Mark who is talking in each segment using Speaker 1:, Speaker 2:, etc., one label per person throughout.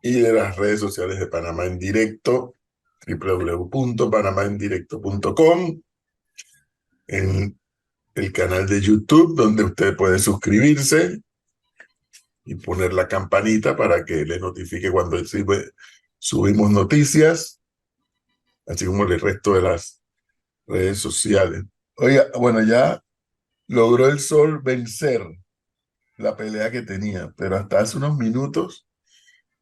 Speaker 1: y de las redes sociales de Panamá en Directo, www.panamaendirecto.com, en el canal de YouTube, donde usted puede suscribirse y poner la campanita para que le notifique cuando subimos noticias, así como el resto de las redes sociales. Oiga, bueno, ya logró el sol vencer la pelea que tenía, pero hasta hace unos minutos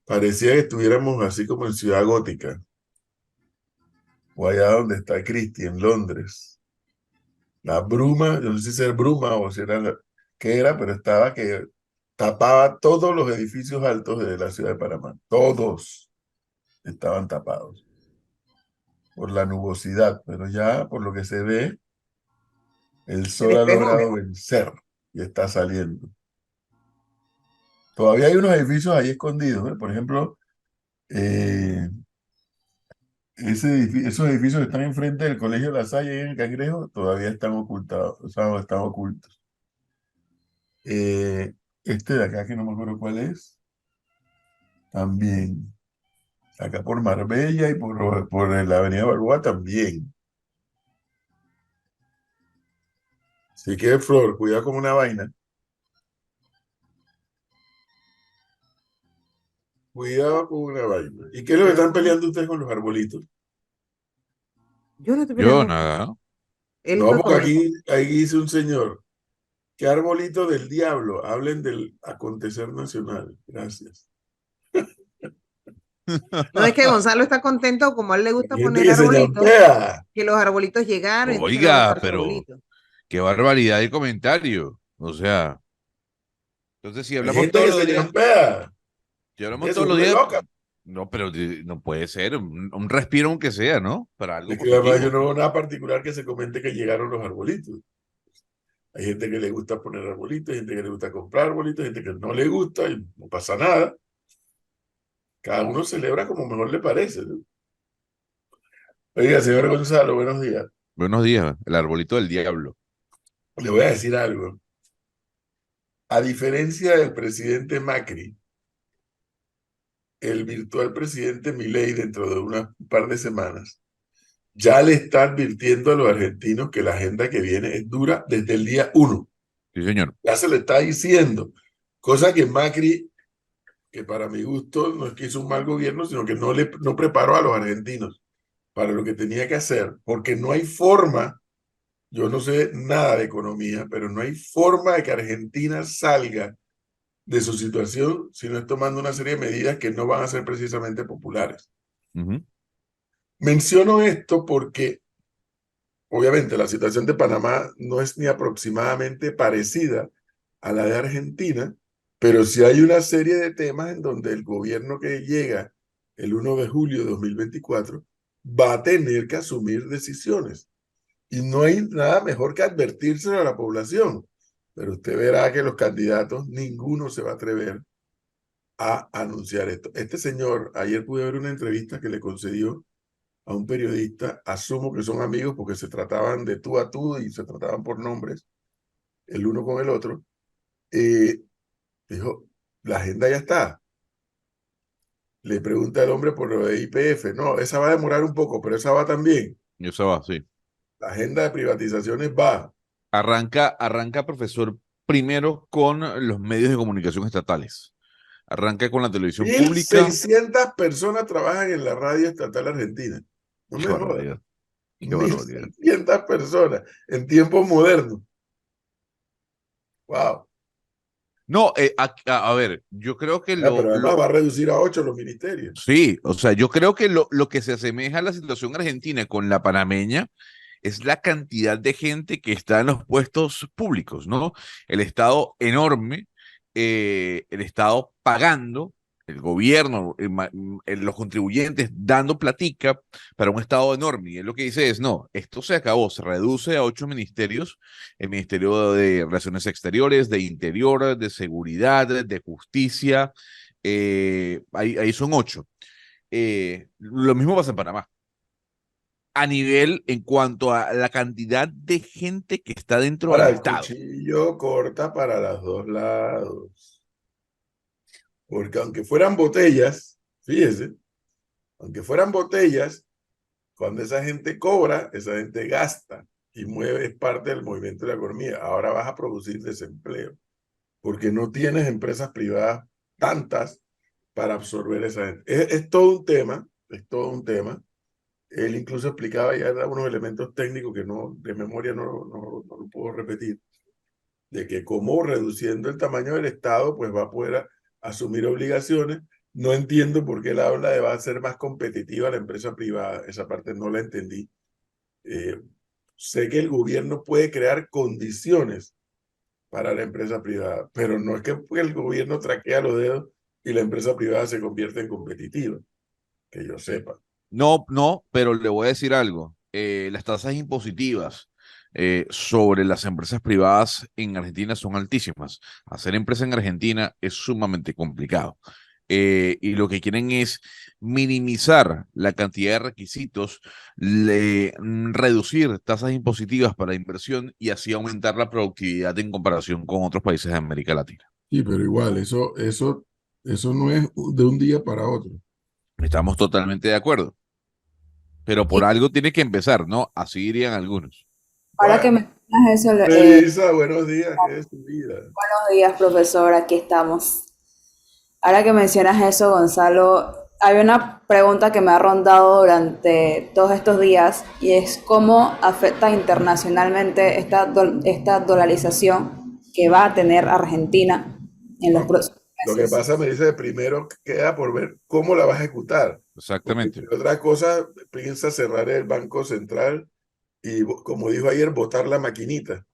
Speaker 1: parecía que estuviéramos así como en Ciudad Gótica, o allá donde está Christie, en Londres. La bruma, yo no sé si era bruma o si era qué era, pero estaba que tapaba todos los edificios altos de la ciudad de Panamá. Todos estaban tapados por la nubosidad, pero ya por lo que se ve, el
Speaker 2: Se
Speaker 1: sol ha
Speaker 2: despejó.
Speaker 1: logrado vencer y está saliendo. Todavía hay unos edificios ahí escondidos, ¿eh? Por ejemplo, eh, esos edificios que están enfrente del Colegio La Salle y en el Cangrejo todavía están ocultados, o sea, están ocultos. Eh, este de acá, que no me acuerdo cuál es, también. Acá por Marbella y por la Avenida Balboa también. Así que, Flor, cuidado con una vaina. Cuidado con una vaina. ¿Y qué es lo que están peleando ustedes con los arbolitos?
Speaker 2: Yo no estoy
Speaker 3: Yo
Speaker 2: peleando.
Speaker 3: nada.
Speaker 2: Él
Speaker 1: No,
Speaker 2: fue
Speaker 1: porque
Speaker 2: con él.
Speaker 1: aquí dice un señor, ¿qué arbolito del diablo? Hablen del acontecer nacional. Gracias.
Speaker 2: No es que Gonzalo está contento, como a él le gusta
Speaker 1: Hay gente
Speaker 2: poner
Speaker 1: que se
Speaker 2: arbolitos,
Speaker 1: llampea.
Speaker 2: que los arbolitos llegaron, entonces le va a
Speaker 3: Oiga,
Speaker 2: buscar su
Speaker 3: pero
Speaker 2: arbolito.
Speaker 3: qué barbaridad de comentario. O sea, entonces si
Speaker 1: Hay
Speaker 3: hablamos
Speaker 1: gente
Speaker 3: todos
Speaker 1: que
Speaker 3: los
Speaker 1: se
Speaker 3: días,
Speaker 1: llampea.
Speaker 3: si hablamos
Speaker 1: Que se
Speaker 3: todos los
Speaker 1: vuelve
Speaker 3: días,
Speaker 1: loca.
Speaker 3: no, pero no puede ser, un respiro aunque sea, ¿no? Para algo
Speaker 1: Es que además yo
Speaker 3: positivo.
Speaker 1: no veo nada particular que se comente que llegaron los arbolitos. Hay gente que le gusta poner arbolitos, hay gente que le gusta comprar arbolitos, hay gente que no le gusta y no pasa nada. Cada uno celebra como mejor le parece, ¿no? Oiga, señor Gonzalo, buenos días.
Speaker 3: Buenos días, el arbolito del diablo.
Speaker 1: Le voy a decir algo. A diferencia del presidente Macri, el virtual presidente Milei, dentro de un par de semanas, ya le está advirtiendo a los argentinos que la agenda que viene es dura desde el día uno.
Speaker 3: Sí, señor.
Speaker 1: Ya se le está diciendo. Cosa que Macri, que para mi gusto no es que hizo un mal gobierno, sino que no preparó a los argentinos para lo que tenía que hacer, porque no hay forma, yo no sé nada de economía, pero no hay forma de que Argentina salga de su situación si no es tomando una serie de medidas que no van a ser precisamente populares.
Speaker 3: Ujú.
Speaker 1: Menciono esto porque obviamente la situación de Panamá no es ni aproximadamente parecida a la de Argentina, pero sí hay una serie de temas en donde el gobierno que llega el 1 de julio de 2024 va a tener que asumir decisiones. Y no hay nada mejor que advertírselo a la población. Pero usted verá que los candidatos, ninguno se va a atrever a anunciar esto. Este señor, ayer pude ver una entrevista que le concedió a un periodista, asumo que son amigos porque se trataban de tú a tú y se trataban por nombres, el uno con el otro, eh, dijo, la agenda ya está. Le pregunta el hombre por lo de IPF, no, esa va a demorar un poco, pero esa va también.
Speaker 3: Y eso va, sí.
Speaker 1: La agenda de privatizaciones va.
Speaker 3: Arranca, profesor, primero con los medios de comunicación estatales. Arranca con la televisión
Speaker 1: mil
Speaker 3: pública.
Speaker 1: seiscientas personas trabajan en la radio estatal argentina. No
Speaker 3: Qué
Speaker 1: me jodas.
Speaker 3: barbaridad, qué
Speaker 1: mil
Speaker 3: barbaridad.
Speaker 1: seiscientas personas en tiempos modernos. Wow.
Speaker 3: No, a ver, yo creo que
Speaker 1: Pero además va a reducir a 8 los ministerios.
Speaker 3: sí, o sea, yo creo que lo que se asemeja a la situación argentina con la panameña es la cantidad de gente que está en los puestos públicos, ¿no? El Estado enorme, el Estado pagando, el gobierno, los contribuyentes dando platica para un Estado enorme. Y él lo que dice es, no, esto se acabó, se reduce a 8 ministerios, el Ministerio de Relaciones Exteriores, de Interior, de Seguridad, de Justicia, ahí son 8. Lo mismo pasa en Panamá a nivel en cuanto a la cantidad de gente que está dentro del
Speaker 1: Ahora, el
Speaker 3: Estado.
Speaker 1: cuchillo corta para los dos lados. Porque aunque fueran botellas, Fíjese, aunque fueran botellas, cuando esa gente cobra, esa gente gasta y mueve, es parte del movimiento de la economía. Ahora vas a producir desempleo, porque no tienes empresas privadas tantas para absorber esa gente. Es todo un tema, es todo un tema. Él incluso explicaba ya algunos elementos técnicos que no, de memoria no lo puedo repetir, de que como reduciendo el tamaño del Estado, pues va a poder asumir obligaciones. No entiendo por qué él habla de va a ser más competitiva la empresa privada. Esa parte no la entendí. Sé que el gobierno puede crear condiciones para la empresa privada, pero no es que el gobierno traquea los dedos y la empresa privada se convierte en competitiva, que yo sepa.
Speaker 3: No, no, pero le voy a decir algo. Las tasas impositivas sobre las empresas privadas en Argentina son altísimas. Hacer empresa en Argentina es sumamente complicado. Y lo que quieren es minimizar la cantidad de requisitos, reducir tasas impositivas para inversión y así aumentar la productividad en comparación con otros países de América Latina.
Speaker 1: Sí, pero igual, eso no es de un día para otro.
Speaker 3: Estamos totalmente de acuerdo. Pero por algo tiene que empezar, ¿no? Así dirían algunos.
Speaker 4: Ahora que
Speaker 1: Bueno,
Speaker 4: mencionas eso,
Speaker 1: Melissa, buenos días, ¿qué es tu vida?
Speaker 4: buenos días, profesor, aquí estamos. Ahora que mencionas eso, Gonzalo, hay una pregunta que me ha rondado durante todos estos días y es cómo afecta internacionalmente esta dolarización que va a tener Argentina en los
Speaker 1: No,
Speaker 4: próximos
Speaker 1: lo que
Speaker 4: meses.
Speaker 1: pasa, me dice, primero queda por ver cómo la vas a ejecutar. Porque
Speaker 3: Exactamente.
Speaker 1: entre otras cosas, piensa cerrar el Banco Central y, como dijo ayer, botar la maquinita.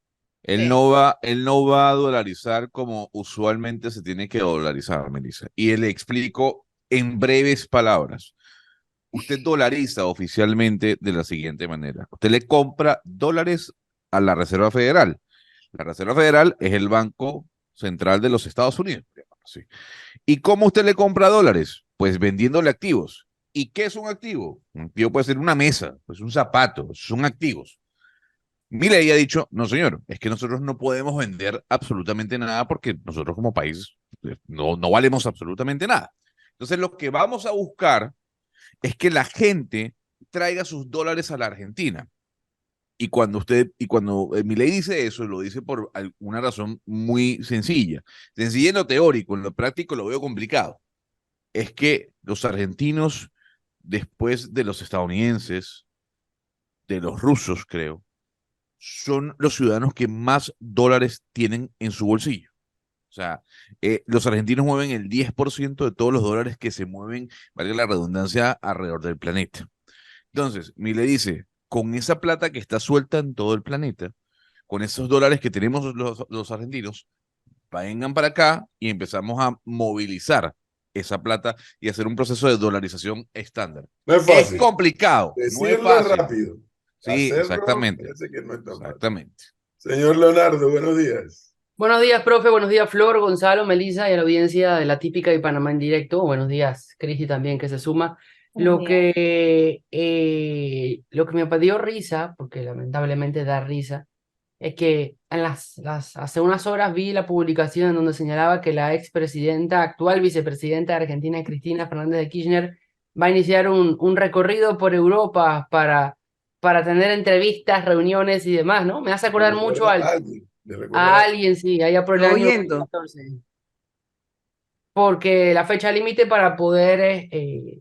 Speaker 3: Él no va a dolarizar como usualmente se tiene que dolarizar, Melissa. Y le explico en breves palabras. Usted dolariza oficialmente de la siguiente manera. Usted le compra dólares a la Reserva Federal. La Reserva Federal es el Banco Central de los Estados Unidos. Sí. ¿Y cómo usted le compra dólares? Pues vendiéndole activos. ¿Y qué es un activo? Un activo puede ser una mesa, pues un zapato, son activos. Milei ha dicho, no señor, es que nosotros no podemos vender absolutamente nada porque nosotros como país no valemos absolutamente nada. Entonces lo que vamos a buscar es que la gente traiga sus dólares a la Argentina. Y cuando Milei dice eso, lo dice por una razón muy sencilla. Sencilla en lo teórico, en lo práctico lo veo complicado. Es que los argentinos, después de los estadounidenses, de los rusos, creo, son los ciudadanos que más dólares tienen en su bolsillo. O sea, los argentinos mueven el 10% de todos los dólares que se mueven, valga la redundancia, alrededor del planeta. Entonces, mi le dice, con esa plata que está suelta en todo el planeta, con esos dólares que tenemos los argentinos, vengan para acá y empezamos a movilizar esa plata y hacer un proceso de dolarización estándar.
Speaker 1: No es
Speaker 3: Es
Speaker 1: fácil.
Speaker 3: complicado, no es
Speaker 1: Decirlo es
Speaker 3: fácil.
Speaker 1: rápido.
Speaker 3: Sí,
Speaker 1: Hacerlo
Speaker 3: exactamente,
Speaker 1: parece que no es tan fácil.
Speaker 3: exactamente.
Speaker 1: Señor Leonardo, buenos días.
Speaker 5: Buenos días, profe. Buenos días, Flor, Gonzalo, Melissa y a la audiencia de la típica y Panamá en directo. Buenos días, Cristi también que se suma.
Speaker 4: Buenos
Speaker 5: Lo que me dio risa, porque lamentablemente da risa, es que hace unas horas vi la publicación en donde señalaba que la expresidenta, actual vicepresidenta de Argentina, Cristina Fernández de Kirchner, va a iniciar un recorrido por Europa para tener entrevistas, reuniones y demás, ¿no? Me hace
Speaker 1: Le
Speaker 5: acordar mucho
Speaker 1: recuerda a alguien. Le recuerda
Speaker 5: a
Speaker 1: a
Speaker 5: alguien, sí, allá por el
Speaker 2: Estoy
Speaker 5: año
Speaker 2: oyendo.
Speaker 5: 2014. Porque la fecha límite para poder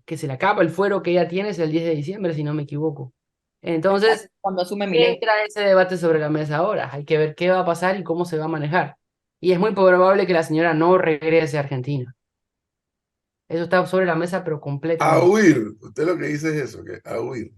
Speaker 5: que se le acaba el fuero que ella tiene es el 10 de diciembre, si no me equivoco. Entonces,
Speaker 4: cuando asume Milei.
Speaker 5: entra ese debate sobre la mesa ahora. Hay que ver qué va a pasar y cómo se va a manejar. Y es muy probable que la señora no regrese a Argentina. Eso está sobre la mesa, pero
Speaker 1: A
Speaker 5: completamente.
Speaker 1: huir. Usted lo que dice es eso, que a huir.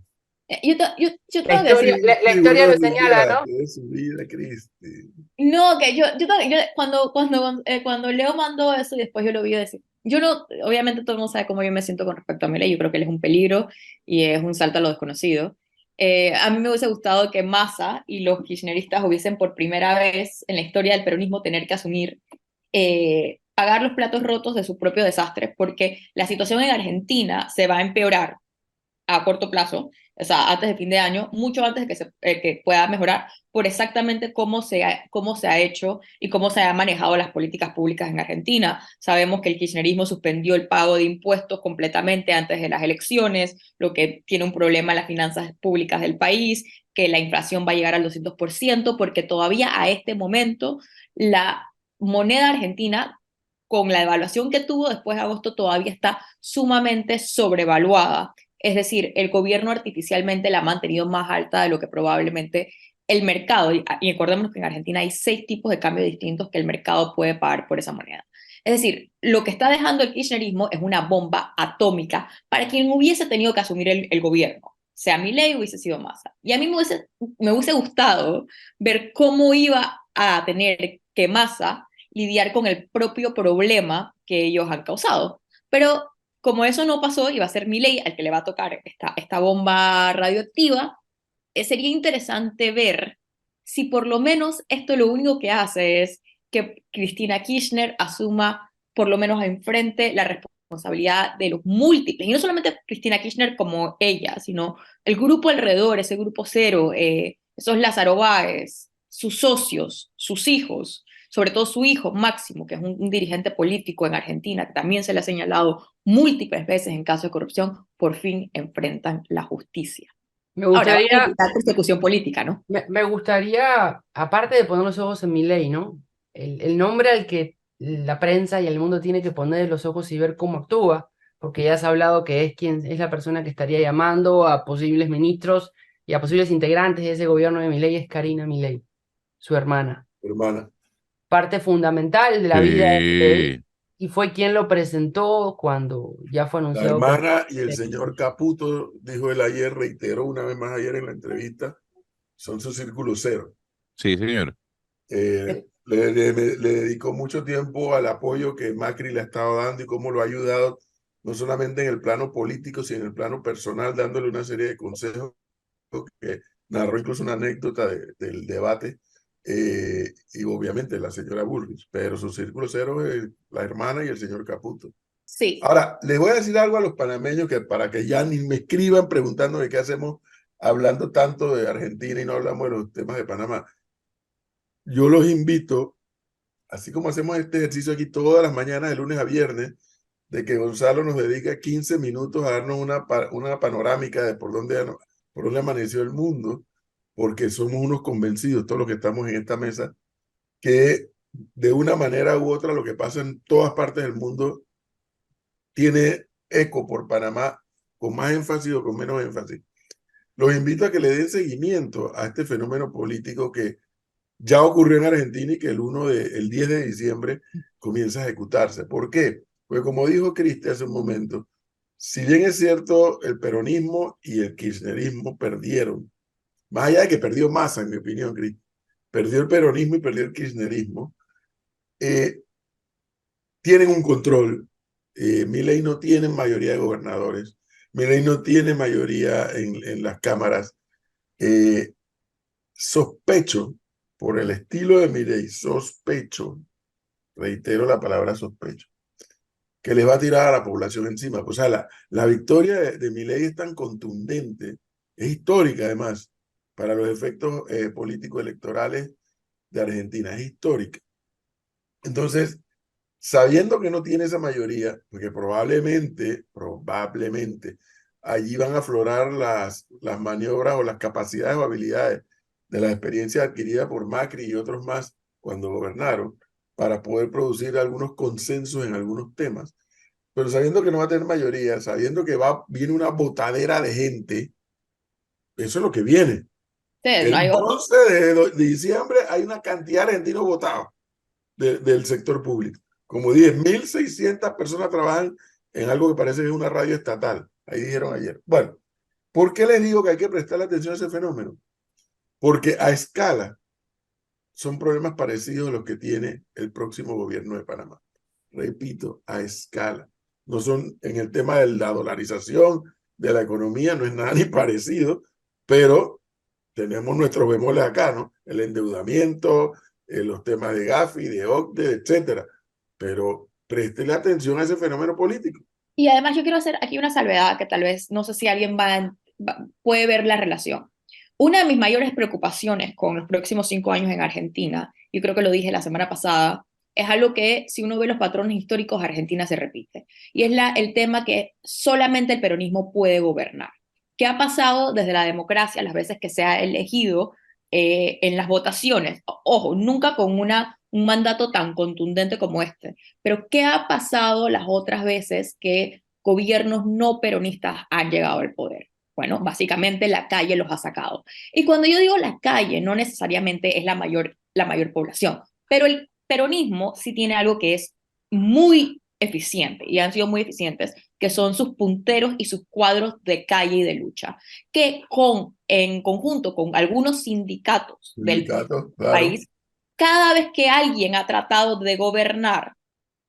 Speaker 4: Yo
Speaker 5: La
Speaker 4: tengo que decir,
Speaker 5: historia, la
Speaker 1: Cristi,
Speaker 5: historia lo
Speaker 1: buenos
Speaker 5: señala,
Speaker 1: días.
Speaker 5: ¿no?
Speaker 1: ¿Qué de su vida, Cristi?
Speaker 4: no, que cuando Leo mandó eso y después yo lo vi decir, yo no, obviamente todo el mundo sabe cómo yo me siento con respecto a Milei, yo creo que él es un peligro y es un salto a lo desconocido. A mí me hubiese gustado que Massa y los kirchneristas hubiesen por primera vez en la historia del peronismo tener que asumir pagar los platos rotos de su propio desastre, porque la situación en Argentina se va a empeorar a corto plazo
Speaker 6: o sea, antes de fin de año, mucho antes de que pueda mejorar, por exactamente cómo se ha hecho y cómo se han manejado las políticas públicas en Argentina. Sabemos que el kirchnerismo suspendió el pago de impuestos completamente antes de las elecciones, lo que tiene un problema en las finanzas públicas del país, que la inflación va a llegar al 200%, porque todavía a este momento la moneda argentina, con la devaluación que tuvo después de agosto, todavía está sumamente sobrevaluada. Es decir, el gobierno artificialmente la ha mantenido más alta de lo que probablemente el mercado, y acordémonos que en Argentina hay 6 tipos de cambio distintos que el mercado puede pagar por esa moneda. Es decir, lo que está dejando el kirchnerismo es una bomba atómica para quien hubiese tenido que asumir el gobierno, sea Milei, hubiese sido Massa. Y a mí me hubiese gustado ver cómo iba a tener que Massa lidiar con el propio problema que ellos han causado. Pero como eso no pasó, y va a ser Milei al que le va a tocar esta bomba radioactiva, sería interesante ver si por lo menos esto lo único que hace es que Cristina Kirchner asuma por lo menos enfrente la responsabilidad de los múltiples, y no solamente Cristina Kirchner como ella, sino el grupo alrededor, ese grupo cero, esos Lázaro Báez, sus socios, sus hijos, sobre todo su hijo Máximo, que es un dirigente político en Argentina, que también se le ha señalado múltiples veces en casos de corrupción, por fin enfrentan la justicia.
Speaker 5: Me
Speaker 6: Ahora, va a
Speaker 5: gustaría,
Speaker 6: evitar persecución política, ¿no?
Speaker 5: me gustaría, aparte de poner los ojos en Milei, ¿no? El nombre al que la prensa y el mundo tiene que poner los ojos y ver cómo actúa, porque ya se ha hablado que es la persona que estaría llamando a posibles ministros y a posibles integrantes de ese gobierno de Milei, es Karina Milei, su hermana.
Speaker 1: hermana.
Speaker 5: Parte fundamental de la vida de Milei,
Speaker 3: Sí.
Speaker 5: y fue quien lo presentó cuando ya fue
Speaker 1: La
Speaker 5: anunciado.
Speaker 1: hermana y el señor Caputo, dijo él ayer, reiteró una vez más ayer en la entrevista, son su círculo cero.
Speaker 3: Sí, señor.
Speaker 1: Le dedicó mucho tiempo al apoyo que Macri le ha estado dando y cómo lo ha ayudado, no solamente en el plano político, sino en el plano personal, dándole una serie de consejos que narró incluso una anécdota del debate, y obviamente la señora Bullrich, pero su círculo cero es la hermana y el señor Caputo.
Speaker 6: Sí.
Speaker 1: Ahora, les voy a decir algo a los panameños que para que ya ni me escriban preguntándome qué hacemos hablando tanto de Argentina y no hablamos de los temas de Panamá. Yo los invito, así como hacemos este ejercicio aquí todas las mañanas de lunes a viernes, de que Gonzalo nos dedique 15 minutos a darnos una panorámica de por dónde amaneció el mundo, porque somos unos convencidos, todos los que estamos en esta mesa, que de una manera u otra lo que pasa en todas partes del mundo tiene eco por Panamá, con más énfasis o con menos énfasis. Los invito a que le den seguimiento a este fenómeno político que ya ocurrió en Argentina y que el 10 de diciembre comienza a ejecutarse. ¿Por qué? Pues como dijo Cristi hace un momento, si bien es cierto, el peronismo y el kirchnerismo perdieron, más allá de que perdió Massa, en mi opinión, Cristi, perdió el peronismo y perdió el kirchnerismo, tienen un control. Milei no tiene mayoría de gobernadores, Milei no tiene mayoría en las cámaras. Sospecho, por el estilo de Milei, sospecho, reitero la palabra sospecho, que les va a tirar a la población encima. O sea, la victoria de Milei es tan contundente, es histórica además, para los efectos políticos electorales de Argentina, es histórica. Entonces, sabiendo que no tiene esa mayoría, porque probablemente, allí van a aflorar las maniobras o las capacidades o habilidades de la experiencia adquirida por Macri y otros más cuando gobernaron, para poder producir algunos consensos en algunos temas. Pero sabiendo que no va a tener mayoría, sabiendo que viene una botadera de gente, eso es lo que viene.
Speaker 6: Sí,
Speaker 1: El
Speaker 6: no hay
Speaker 1: 11 de diciembre hay una cantidad de argentinos votados del sector público. Como 10.600 personas trabajan en algo que parece que es una radio estatal. Ahí dijeron ayer. Bueno, ¿por qué les digo que hay que prestarle atención a ese fenómeno? Porque a escala son problemas parecidos a los que tiene el próximo gobierno de Panamá. Repito, a escala. No son en el tema de la dolarización, de la economía, no es nada ni parecido, pero tenemos nuestros bemoles acá, ¿no? El endeudamiento, los temas de Gafi, de OCDE, etcétera. Pero préstele atención a ese fenómeno político.
Speaker 6: Y además yo quiero hacer aquí una salvedad que tal vez, no sé si alguien va puede ver la relación. Una de mis mayores preocupaciones con los próximos 5 años en Argentina, yo creo que lo dije la semana pasada, es algo que si uno ve los patrones históricos, Argentina se repite. Y es el tema que solamente el peronismo puede gobernar. ¿Qué ha pasado desde la democracia, las veces que se ha elegido en las votaciones? Ojo, nunca con un mandato tan contundente como este, pero ¿qué ha pasado las otras veces que gobiernos no peronistas han llegado al poder? Bueno, básicamente la calle los ha sacado. Y cuando yo digo la calle, no necesariamente es la mayor población, pero el peronismo sí tiene algo que es muy eficiente, y han sido muy eficientes, que son sus punteros y sus cuadros de calle y de lucha, que en conjunto con algunos sindicatos del
Speaker 1: Claro.
Speaker 6: país, cada vez que alguien ha tratado de gobernar,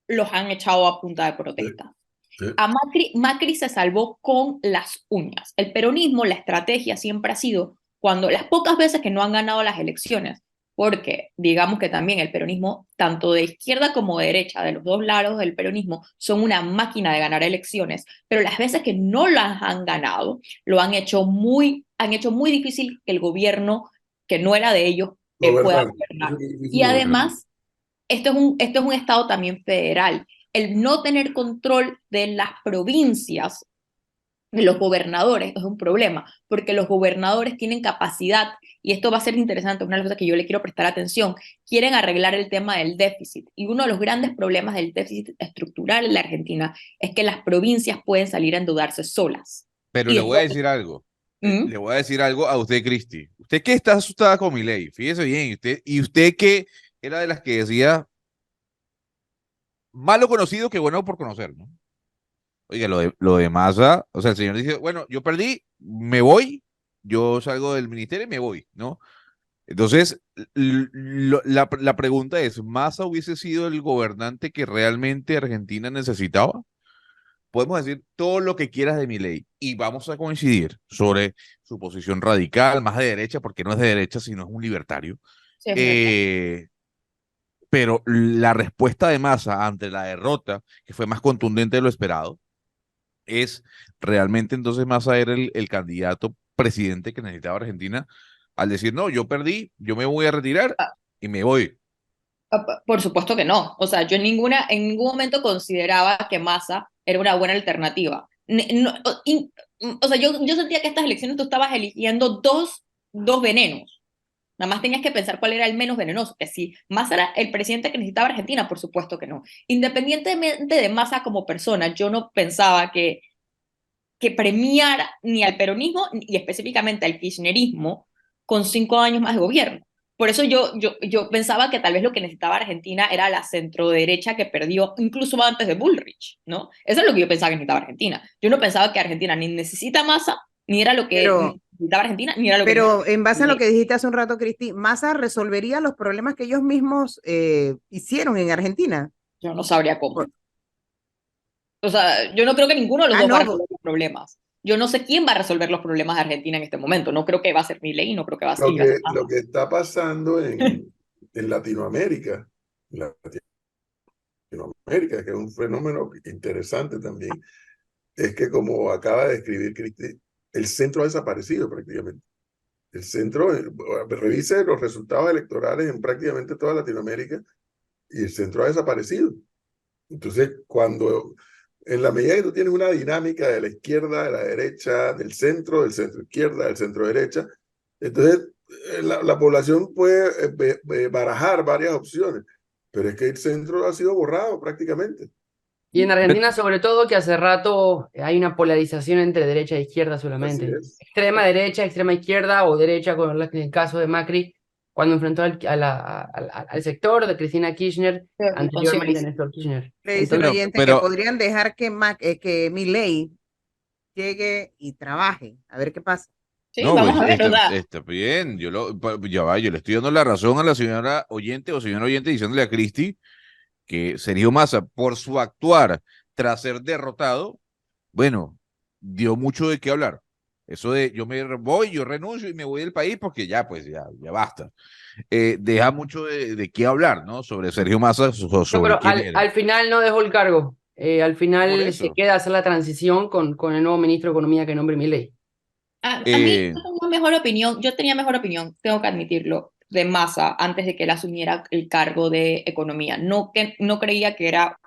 Speaker 6: los han echado a punta de protesta.
Speaker 1: Sí.
Speaker 6: A Macri se salvó con las uñas. El peronismo, la estrategia siempre ha sido, cuando las pocas veces que no han ganado las elecciones, porque digamos que también el peronismo, tanto de izquierda como de derecha, de los dos lados del peronismo, son una máquina de ganar elecciones, pero las veces que no las han ganado, han hecho muy difícil que el gobierno, que no era de ellos, pueda gobernar. Y además, esto es un estado también federal. El no tener control de las provincias, de los gobernadores, es un problema, porque los gobernadores tienen capacidad, y esto va a ser interesante, una de las cosas que yo le quiero prestar atención, quieren arreglar el tema del déficit, y uno de los grandes problemas del déficit estructural en la Argentina es que las provincias pueden salir a endeudarse solas.
Speaker 3: Pero le voy a decir algo. Le voy a decir algo a usted, Cristi. Usted que está asustada con Milei, fíjese bien, usted que era de las que decía malo conocido que bueno por conocer, ¿no? Oiga, lo de Massa, o sea, el señor dice, bueno, yo perdí, me voy, yo salgo del ministerio y me voy, ¿no? Entonces, la pregunta es, ¿Massa hubiese sido el gobernante que realmente Argentina necesitaba? Podemos decir todo lo que quieras de Milei y vamos a coincidir sobre su posición radical, más de derecha, porque no es de derecha, sino es un libertario.
Speaker 6: Sí, es
Speaker 3: Pero la respuesta de Massa ante la derrota, que fue más contundente de lo esperado, es realmente entonces Massa era el candidato presidente que necesitaba Argentina al decir, no, yo perdí, yo me voy a retirar y me voy.
Speaker 6: Por supuesto que no. O sea, yo en ningún momento consideraba que Massa era una buena alternativa. O sea, yo sentía que estas elecciones tú estabas eligiendo dos venenos. Nada más tenías que pensar cuál era el menos venenoso. Que si Massa era el presidente que necesitaba Argentina, por supuesto que no. Independientemente de Massa como persona, yo no pensaba que premiara ni al peronismo y específicamente al kirchnerismo con 5 años más de gobierno. Por eso yo pensaba que tal vez lo que necesitaba Argentina era la centroderecha que perdió incluso antes de Bullrich, ¿no? Eso es lo que yo pensaba que necesitaba Argentina. Yo no pensaba que Argentina ni necesita Massa, ni era lo que necesitaba Argentina, ni era lo que...
Speaker 2: Pero en base a lo que dijiste hace un rato, Cristi, ¿Massa resolvería los problemas que ellos mismos hicieron en Argentina?
Speaker 6: Yo no sabría cómo. O sea, yo no creo que ninguno de los dos va a resolver los problemas. Yo no sé quién va a resolver los problemas de Argentina en este momento. No creo que va a ser Milei, no creo que va a ser...
Speaker 1: Lo que está pasando en Latinoamérica, que es un fenómeno interesante también, es que como acaba de escribir Cristi, el centro ha desaparecido prácticamente. El centro, revise los resultados electorales en prácticamente toda Latinoamérica y el centro ha desaparecido. Entonces, en la medida que tú tienes una dinámica de la izquierda, de la derecha, del centro izquierda, del centro derecha, entonces la población puede barajar varias opciones, pero es que el centro ha sido borrado prácticamente.
Speaker 5: Y en Argentina, sobre todo, que hace rato hay una polarización entre derecha e izquierda solamente. Extrema derecha, extrema izquierda, o derecha, con el caso de Macri, cuando enfrentó al sector de Cristina Kirchner, anteriormente a Néstor Kirchner.
Speaker 2: Le dice el oyente que podrían dejar que Milei llegue y trabaje, a ver qué pasa.
Speaker 6: Sí, no, vamos a ver,
Speaker 3: está bien, yo le estoy dando la razón a la señora oyente o señor oyente diciéndole a Cristi que Sergio Massa, por su actuar tras ser derrotado, bueno, dio mucho de qué hablar. Eso de yo renuncio y me voy del país porque ya basta. Deja mucho de qué hablar, ¿no? Sobre Sergio Massa, sobre
Speaker 5: pero al final no dejó el cargo. Al final se queda a hacer la transición con el nuevo ministro de Economía que nombre Milei.
Speaker 6: A mí yo tenía mejor opinión, tengo que admitirlo, de Massa antes de que él asumiera el cargo de economía. No creía que era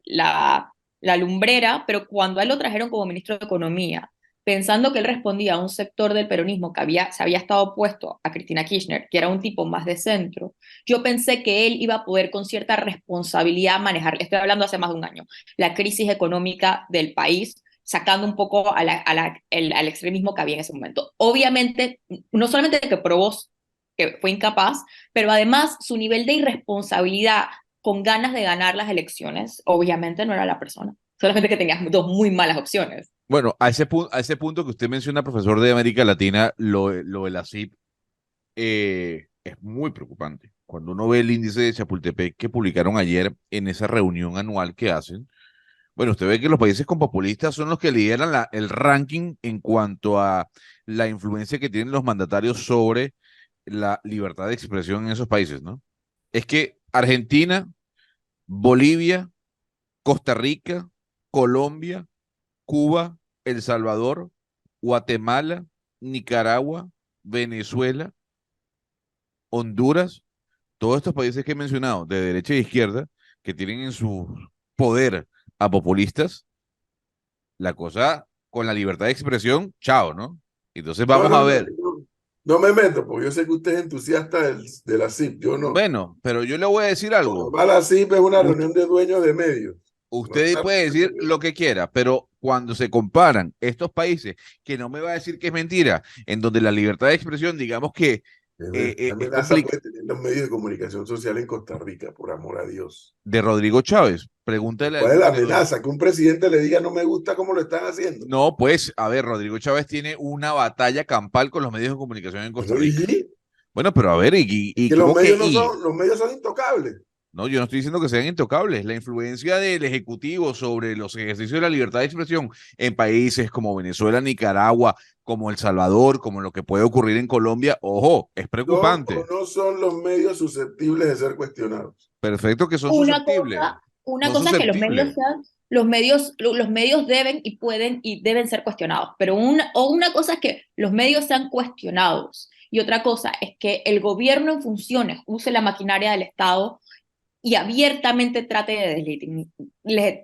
Speaker 6: la lumbrera, pero cuando a él lo trajeron como ministro de Economía, pensando que él respondía a un sector del peronismo que se había estado opuesto a Cristina Kirchner, que era un tipo más de centro, yo pensé que él iba a poder con cierta responsabilidad manejar, estoy hablando hace más de un año, la crisis económica del país, sacando un poco al extremismo que había en ese momento. Obviamente, no solamente que probó que fue incapaz, pero además su nivel de irresponsabilidad con ganas de ganar las elecciones, obviamente no era la persona. Solamente que tenías dos muy malas opciones.
Speaker 3: Bueno, a ese punto que usted menciona, profesor de América Latina, lo de la CIP es muy preocupante. Cuando uno ve el índice de Chapultepec que publicaron ayer en esa reunión anual que hacen, bueno, usted ve que los países con populistas son los que lideran el ranking en cuanto a la influencia que tienen los mandatarios sobre la libertad de expresión en esos países, ¿no? Es que Argentina, Bolivia, Costa Rica, Colombia, Cuba, El Salvador, Guatemala, Nicaragua, Venezuela, Honduras, todos estos países que he mencionado, de derecha e izquierda, que tienen en su poder a populistas, la cosa con la libertad de expresión, chao, ¿no? Entonces
Speaker 1: No,
Speaker 3: vamos
Speaker 1: no,
Speaker 3: a
Speaker 1: no,
Speaker 3: ver.
Speaker 1: no, no me meto, porque yo sé que usted es entusiasta de la CIP, yo no.
Speaker 3: Bueno, pero yo le voy a decir algo.
Speaker 1: La CIP es una
Speaker 3: Usted,
Speaker 1: reunión de dueños de medios. No
Speaker 3: usted
Speaker 1: está-
Speaker 3: puede decir lo que quiera, pero cuando se comparan estos países, que no me va a decir que es mentira, en donde la libertad de expresión, digamos que
Speaker 1: ¿Qué
Speaker 3: es
Speaker 1: amenaza
Speaker 3: complicada,
Speaker 1: puede tener los medios de comunicación social en Costa Rica, por amor a Dios?
Speaker 3: de Rodrigo Chávez, pregúntale
Speaker 1: ¿Cuál es la
Speaker 3: al
Speaker 1: amenaza? Que un presidente le diga no me gusta cómo lo están haciendo.
Speaker 3: No, pues, a ver, Rodrigo Chávez tiene una batalla campal con los medios de comunicación en Costa
Speaker 1: Bueno,
Speaker 3: Rica.
Speaker 1: y
Speaker 3: Bueno, pero a ver, y
Speaker 1: que los
Speaker 3: cómo que,
Speaker 1: medios no son, los medios son intocables.
Speaker 3: no, yo no estoy diciendo que sean intocables. La influencia del Ejecutivo sobre los ejercicios de la libertad de expresión en países como Venezuela, Nicaragua, como El Salvador, como lo que puede ocurrir en Colombia, ojo, es
Speaker 1: ¿Son o
Speaker 3: preocupante.
Speaker 1: no son los medios susceptibles de ser cuestionados?
Speaker 3: Perfecto que son
Speaker 6: Una
Speaker 3: susceptibles,
Speaker 6: cosa, una
Speaker 3: son
Speaker 6: cosa es que los medios
Speaker 3: susceptibles.
Speaker 6: sean, los medios deben y pueden y deben ser cuestionados, pero una cosa es que los medios sean cuestionados y otra cosa es que el gobierno en funciones use la maquinaria del Estado y abiertamente trate de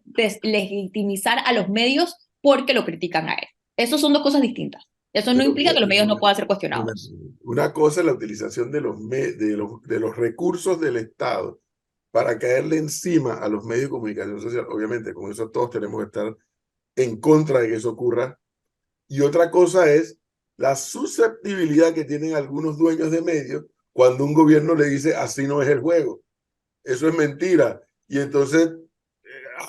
Speaker 6: deslegitimizar a los medios porque lo critican a él. Esas son dos cosas distintas. Eso no
Speaker 1: Pero
Speaker 6: implica que los medios no puedan ser
Speaker 1: un momento.
Speaker 6: cuestionados.
Speaker 1: Una cosa es la utilización de los recursos del Estado para caerle encima a los medios de comunicación social. Obviamente, con eso todos tenemos que estar en contra de que eso ocurra. Y otra cosa es la susceptibilidad que tienen algunos dueños de medios cuando un gobierno le dice así no es el juego. Eso es mentira. Y entonces,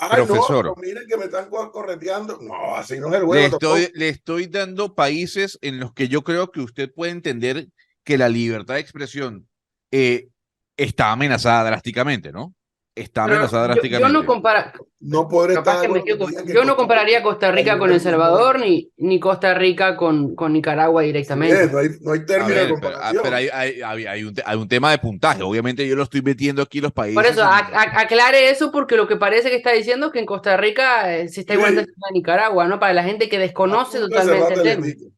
Speaker 1: ay no, pero
Speaker 3: Profesor,
Speaker 1: miren que me están correteando. No, así no es el juego tampoco.
Speaker 3: le estoy dando países en los que yo creo que usted puede entender que la libertad de expresión eh, está amenazada drásticamente, ¿no? Está
Speaker 5: Pero
Speaker 3: amenazada
Speaker 5: yo no
Speaker 3: drásticamente.
Speaker 1: No podré estar
Speaker 5: capaz
Speaker 1: de
Speaker 5: que me
Speaker 1: acuerdo
Speaker 5: equivoco.
Speaker 1: contigo que
Speaker 5: Yo no
Speaker 1: Costa Rica
Speaker 5: compararía Costa
Speaker 1: está
Speaker 5: Rica
Speaker 1: en
Speaker 5: con
Speaker 1: una
Speaker 5: El
Speaker 1: misma.
Speaker 5: Salvador ni Costa Rica con Nicaragua
Speaker 1: Sí,
Speaker 5: directamente.
Speaker 1: no hay
Speaker 3: A
Speaker 1: término de
Speaker 3: ver, pero
Speaker 1: comparación.
Speaker 3: hay un tema de puntaje. Obviamente yo lo estoy metiendo aquí los
Speaker 5: Por
Speaker 3: países
Speaker 5: eso,
Speaker 3: en...
Speaker 5: aclare eso porque lo que parece que está diciendo es que en Costa Rica se está igualando
Speaker 1: Sí,
Speaker 5: a Nicaragua, ¿no? Para la gente que
Speaker 1: a
Speaker 5: desconoce
Speaker 1: punto de cerrar
Speaker 5: totalmente el tema.
Speaker 1: Teletica.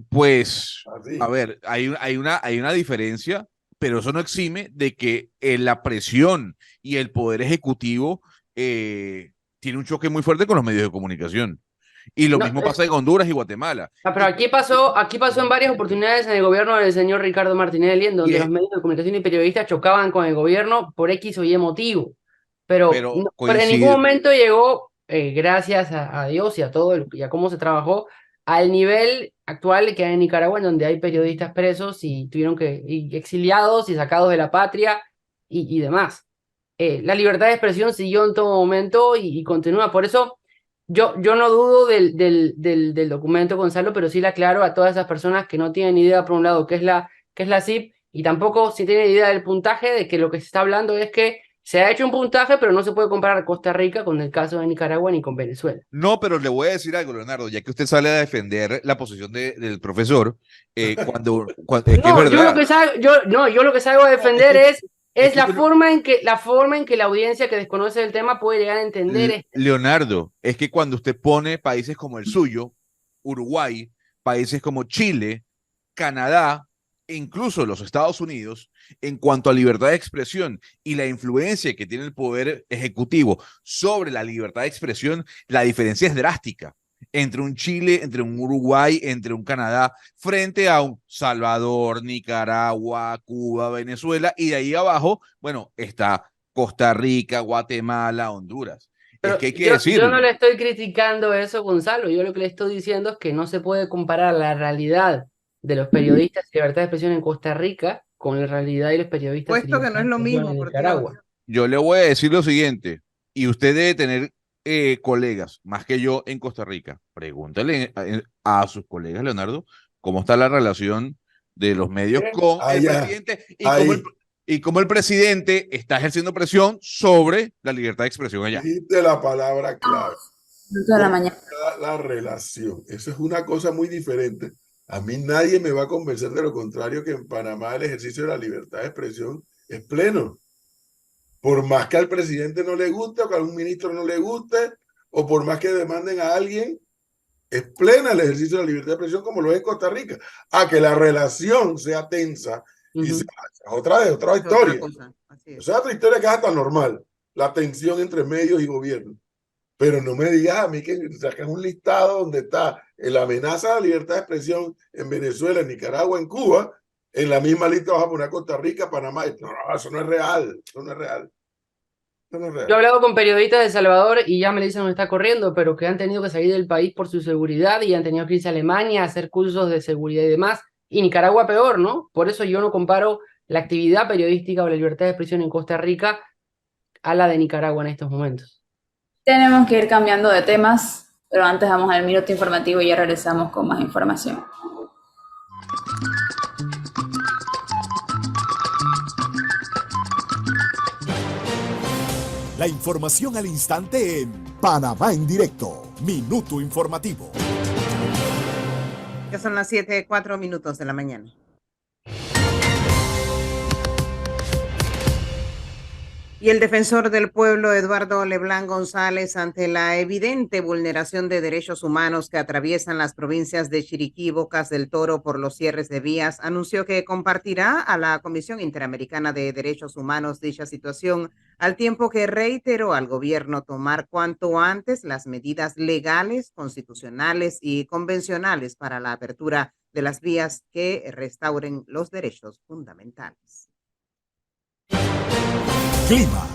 Speaker 3: Pues, a
Speaker 1: Así.
Speaker 3: ver, hay una diferencia, pero eso no exime de que la presión y el poder ejecutivo tiene un choque muy fuerte con los medios de comunicación. Y lo
Speaker 5: No,
Speaker 3: mismo pasa en Honduras y Guatemala.
Speaker 5: pero aquí pasó en varias oportunidades en el gobierno del señor Ricardo Martinelli, en
Speaker 3: Y
Speaker 5: donde los
Speaker 3: es-
Speaker 5: medios de comunicación y periodistas chocaban con el gobierno por X o Y motivo. Pero,
Speaker 3: pero
Speaker 5: pero en ningún
Speaker 3: coincide,
Speaker 5: momento llegó, gracias a Dios y a todo y a cómo se trabajó, al nivel actual que hay en Nicaragua, en donde hay periodistas presos y tuvieron y exiliados y sacados de la patria y demás. La libertad de expresión siguió en todo momento y continúa. Por eso yo no dudo del documento, Gonzalo, pero sí le aclaro a todas esas personas que no tienen idea, por un lado, qué es la CIP, y tampoco si tienen idea del puntaje, de que lo que se está hablando es que se ha hecho un puntaje, pero no se puede comparar Costa Rica con el caso de Nicaragua ni con Venezuela.
Speaker 3: no, pero le voy a decir algo, Leonardo, ya que usted sale a defender la posición del profesor, es que es
Speaker 5: No,
Speaker 3: verdad.
Speaker 5: yo lo que salgo a
Speaker 3: No,
Speaker 5: defender
Speaker 3: es
Speaker 5: es
Speaker 3: que
Speaker 5: la forma en que la audiencia que desconoce el tema puede llegar a entender
Speaker 3: Leonardo, es que cuando usted pone países como el suyo, Uruguay, países como Chile, Canadá e incluso los Estados Unidos, en cuanto a libertad de expresión y la influencia que tiene el poder ejecutivo sobre la libertad de expresión, la diferencia es drástica entre un Chile, entre un Uruguay, entre un Canadá, frente a un Salvador, Nicaragua, Cuba, Venezuela, y de ahí abajo, bueno, está Costa Rica, Guatemala, Honduras. Es
Speaker 5: Pero
Speaker 3: que hay que
Speaker 5: yo no
Speaker 3: decirlo.
Speaker 5: le estoy criticando eso, Gonzalo. Yo lo que le estoy diciendo es que no se puede comparar la realidad de los periodistas y libertad de expresión en Costa Rica con la realidad de los periodistas y
Speaker 2: Puesto que no
Speaker 5: libertad
Speaker 2: es
Speaker 5: de
Speaker 2: lo
Speaker 5: expresión
Speaker 2: mismo,
Speaker 5: en
Speaker 2: por Dios.
Speaker 5: Nicaragua.
Speaker 3: Yo le voy a decir lo siguiente, y usted debe tener colegas, más que yo, en Costa Rica. Pregúntale a sus colegas, Leonardo, cómo está la relación de los medios con el
Speaker 1: Allá,
Speaker 3: presidente
Speaker 1: ahí,
Speaker 3: y cómo el presidente está ejerciendo presión sobre la libertad de expresión allá.
Speaker 1: dijiste la palabra clave.
Speaker 4: Minuto de la
Speaker 1: ¿Cómo
Speaker 4: mañana.
Speaker 1: está la relación? Eso es una cosa muy diferente. A mí nadie me va a convencer de lo contrario, que en Panamá el ejercicio de la libertad de expresión es pleno. Por más que al presidente no le guste o que a un ministro no le guste, o por más que demanden a alguien, es plena el ejercicio de la libertad de expresión como lo es en Costa Rica. A que la relación sea tensa y sea otra
Speaker 2: Es otra
Speaker 1: historia.
Speaker 2: cosa. Así es.
Speaker 1: O sea, otra historia que es hasta normal, la tensión entre medios y gobierno. Pero no me digas a mí que sacas un listado donde está la amenaza a la libertad de expresión en Venezuela, en Nicaragua, en Cuba, en la misma lista vas a poner Costa Rica, Panamá. No, no, eso no es real, eso no es real. Eso no es
Speaker 5: Yo he
Speaker 1: real.
Speaker 5: hablado con periodistas de El Salvador y ya me dicen dónde está corriendo, pero que han tenido que salir del país por su seguridad y han tenido que irse a Alemania a hacer cursos de seguridad y demás. Y Nicaragua peor, ¿no? Por eso yo no comparo la actividad periodística o la libertad de expresión en Costa Rica a la de Nicaragua en estos momentos.
Speaker 4: Tenemos que ir cambiando de temas, pero antes vamos al minuto informativo y ya regresamos con más información.
Speaker 7: La información al instante en Panamá en directo. Minuto informativo.
Speaker 2: Ya son las 7:04 de la mañana. Y el defensor del pueblo, Eduardo Leblanc González, ante la evidente vulneración de derechos humanos que atraviesan las provincias de Chiriquí y Bocas del Toro por los cierres de vías, anunció que compartirá a la Comisión Interamericana de Derechos Humanos dicha situación, al tiempo que reiteró al gobierno tomar cuanto antes las medidas legales, constitucionales y convencionales para la apertura de las vías que restauren los derechos fundamentales.
Speaker 7: Clima.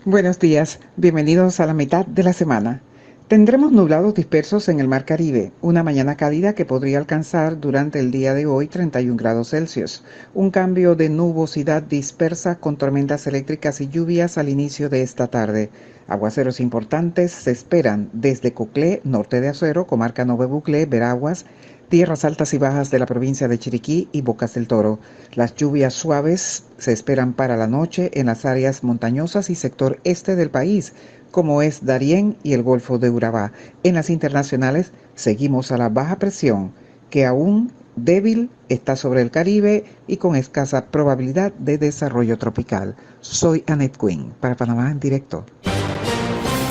Speaker 8: Buenos días, bienvenidos a la mitad de la semana. Tendremos nublados dispersos en el Mar Caribe, una mañana cálida que podría alcanzar durante el día de hoy 31 grados Celsius. Un cambio de nubosidad dispersa con tormentas eléctricas y lluvias al inicio de esta tarde. Aguaceros importantes se esperan desde Coclé, norte de Azuero, comarca Nove Buclé, Veraguas, tierras altas y bajas de la provincia de Chiriquí y Bocas del Toro. Las lluvias suaves se esperan para la noche en las áreas montañosas y sector este del país, como es Darién y el Golfo de Urabá. En las internacionales seguimos a la baja presión, que aún débil está sobre el Caribe y con escasa probabilidad de desarrollo tropical. Soy Annette Quinn, para Panamá en directo.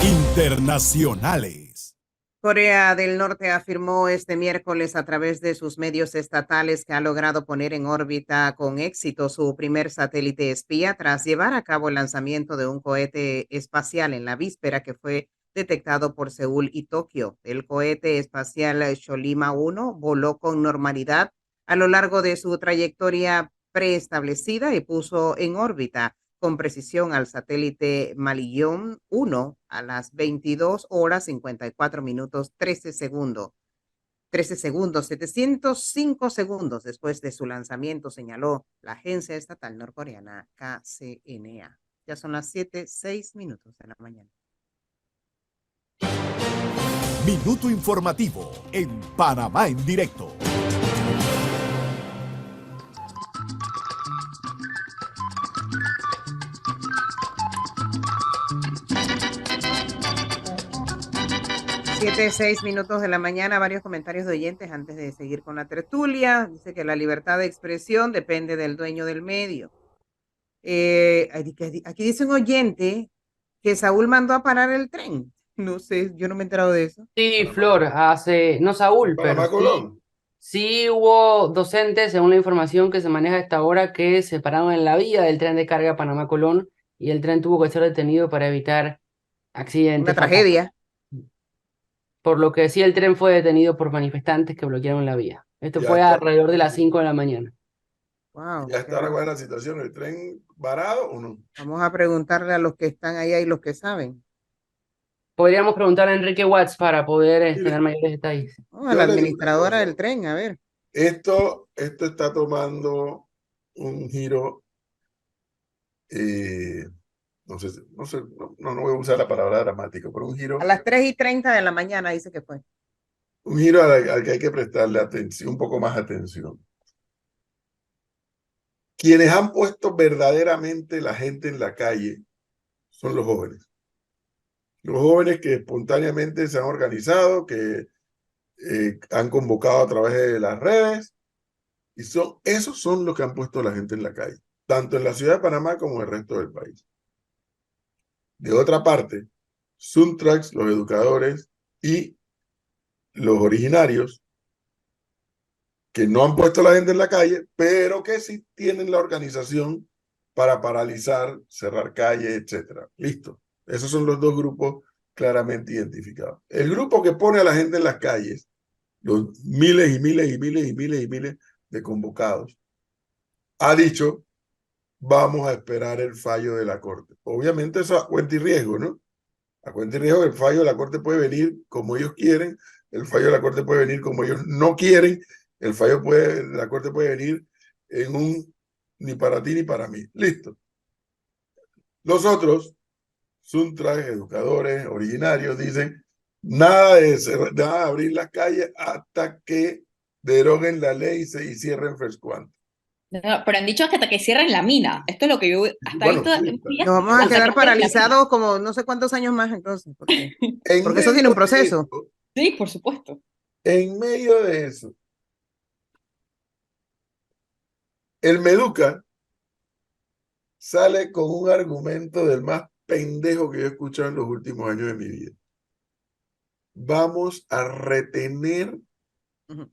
Speaker 7: Internacionales.
Speaker 2: Corea del Norte afirmó este miércoles a través de sus medios estatales que ha logrado poner en órbita con éxito su primer satélite espía tras llevar a cabo el lanzamiento de un cohete espacial en la víspera que fue detectado por Seúl y Tokio. El cohete espacial Cholima-1 voló con normalidad a lo largo de su trayectoria preestablecida y puso en órbita con precisión al satélite Malillón 1 a las 22 horas 54 minutos 13 segundos. 705 segundos después de su lanzamiento, señaló la agencia estatal norcoreana KCNA. Ya son las 7:06 de la mañana.
Speaker 7: Minuto informativo en Panamá en directo.
Speaker 2: Siete, 6 minutos de la mañana, varios comentarios de oyentes antes de seguir con la tertulia. Dice que la libertad de expresión depende del dueño del medio. Aquí dice un oyente que Saúl mandó a parar el tren. No sé, yo no me he enterado de eso.
Speaker 5: Sí,
Speaker 1: Panamá,
Speaker 5: Flor, no Saúl, pero
Speaker 1: Panamá,
Speaker 5: sí,
Speaker 1: Colón.
Speaker 5: sí hubo docentes, según la información que se maneja a esta hora, que se pararon en la vía del tren de carga Panamá-Colón y el tren tuvo que ser detenido para evitar
Speaker 2: Una
Speaker 5: accidentes fatales.
Speaker 2: tragedia.
Speaker 5: Por lo que sí, el tren fue detenido por manifestantes que bloquearon la vía. Esto
Speaker 1: Ya
Speaker 5: fue
Speaker 1: está,
Speaker 5: alrededor de las 5 de la mañana.
Speaker 2: Wow,
Speaker 1: ya
Speaker 2: qué
Speaker 1: está ahora cuál es
Speaker 2: horror.
Speaker 1: la situación, ¿el tren varado o no?
Speaker 2: Vamos a preguntarle a los que están allá y los que saben.
Speaker 5: Podríamos preguntar a Enrique Watts para poder tener
Speaker 1: Mire,
Speaker 5: mayores detalles.
Speaker 2: Oh, a la
Speaker 1: yo le digo una
Speaker 2: administradora
Speaker 1: cosa,
Speaker 2: del tren, a ver.
Speaker 1: esto está tomando un giro, eh, no voy a usar la palabra dramático, pero
Speaker 2: A las 3:30 de la mañana dice que fue.
Speaker 1: un giro al que hay que prestarle atención, un poco más atención. Quienes han puesto verdaderamente la gente en la calle son los jóvenes. Los jóvenes que espontáneamente se han organizado, que han convocado a través de las redes, y esos son los que han puesto a la gente en la calle, tanto en la ciudad de Panamá como en el resto del país. De otra parte, Suntrax, los educadores y los originarios, que no han puesto a la gente en la calle, pero que sí tienen la organización para paralizar, cerrar calles, etc. Listo. Esos son los dos grupos claramente identificados. El grupo que pone a la gente en las calles, los miles y miles y miles y miles y miles de convocados, ha dicho, vamos a esperar el fallo de la Corte. Obviamente eso a cuenta y riesgo, ¿no? A cuenta y riesgo, el fallo de la Corte puede venir como ellos quieren, el fallo de la Corte puede venir como ellos no quieren, el fallo de la Corte puede venir en un ni para ti ni para mí. Listo. Los otros, Suntrax, educadores, originarios, dicen nada de abrir las calles hasta que deroguen la ley y cierren Frescuante.
Speaker 6: No, pero han dicho que hasta que cierren la mina. Esto es lo que yo hasta he
Speaker 1: Bueno,
Speaker 6: visto
Speaker 1: sí,
Speaker 6: en días,
Speaker 2: Nos vamos a
Speaker 6: hasta que
Speaker 2: quedar
Speaker 6: cierren la mina.
Speaker 2: paralizados como no sé cuántos años más entonces,
Speaker 1: en
Speaker 2: porque eso tiene un
Speaker 1: medio de
Speaker 2: proceso.
Speaker 1: eso,
Speaker 6: Sí, por supuesto.
Speaker 1: en medio de eso, el Meduca sale con un argumento del más pendejo que yo he escuchado en los últimos años de mi vida. Vamos a retener
Speaker 2: Ujú.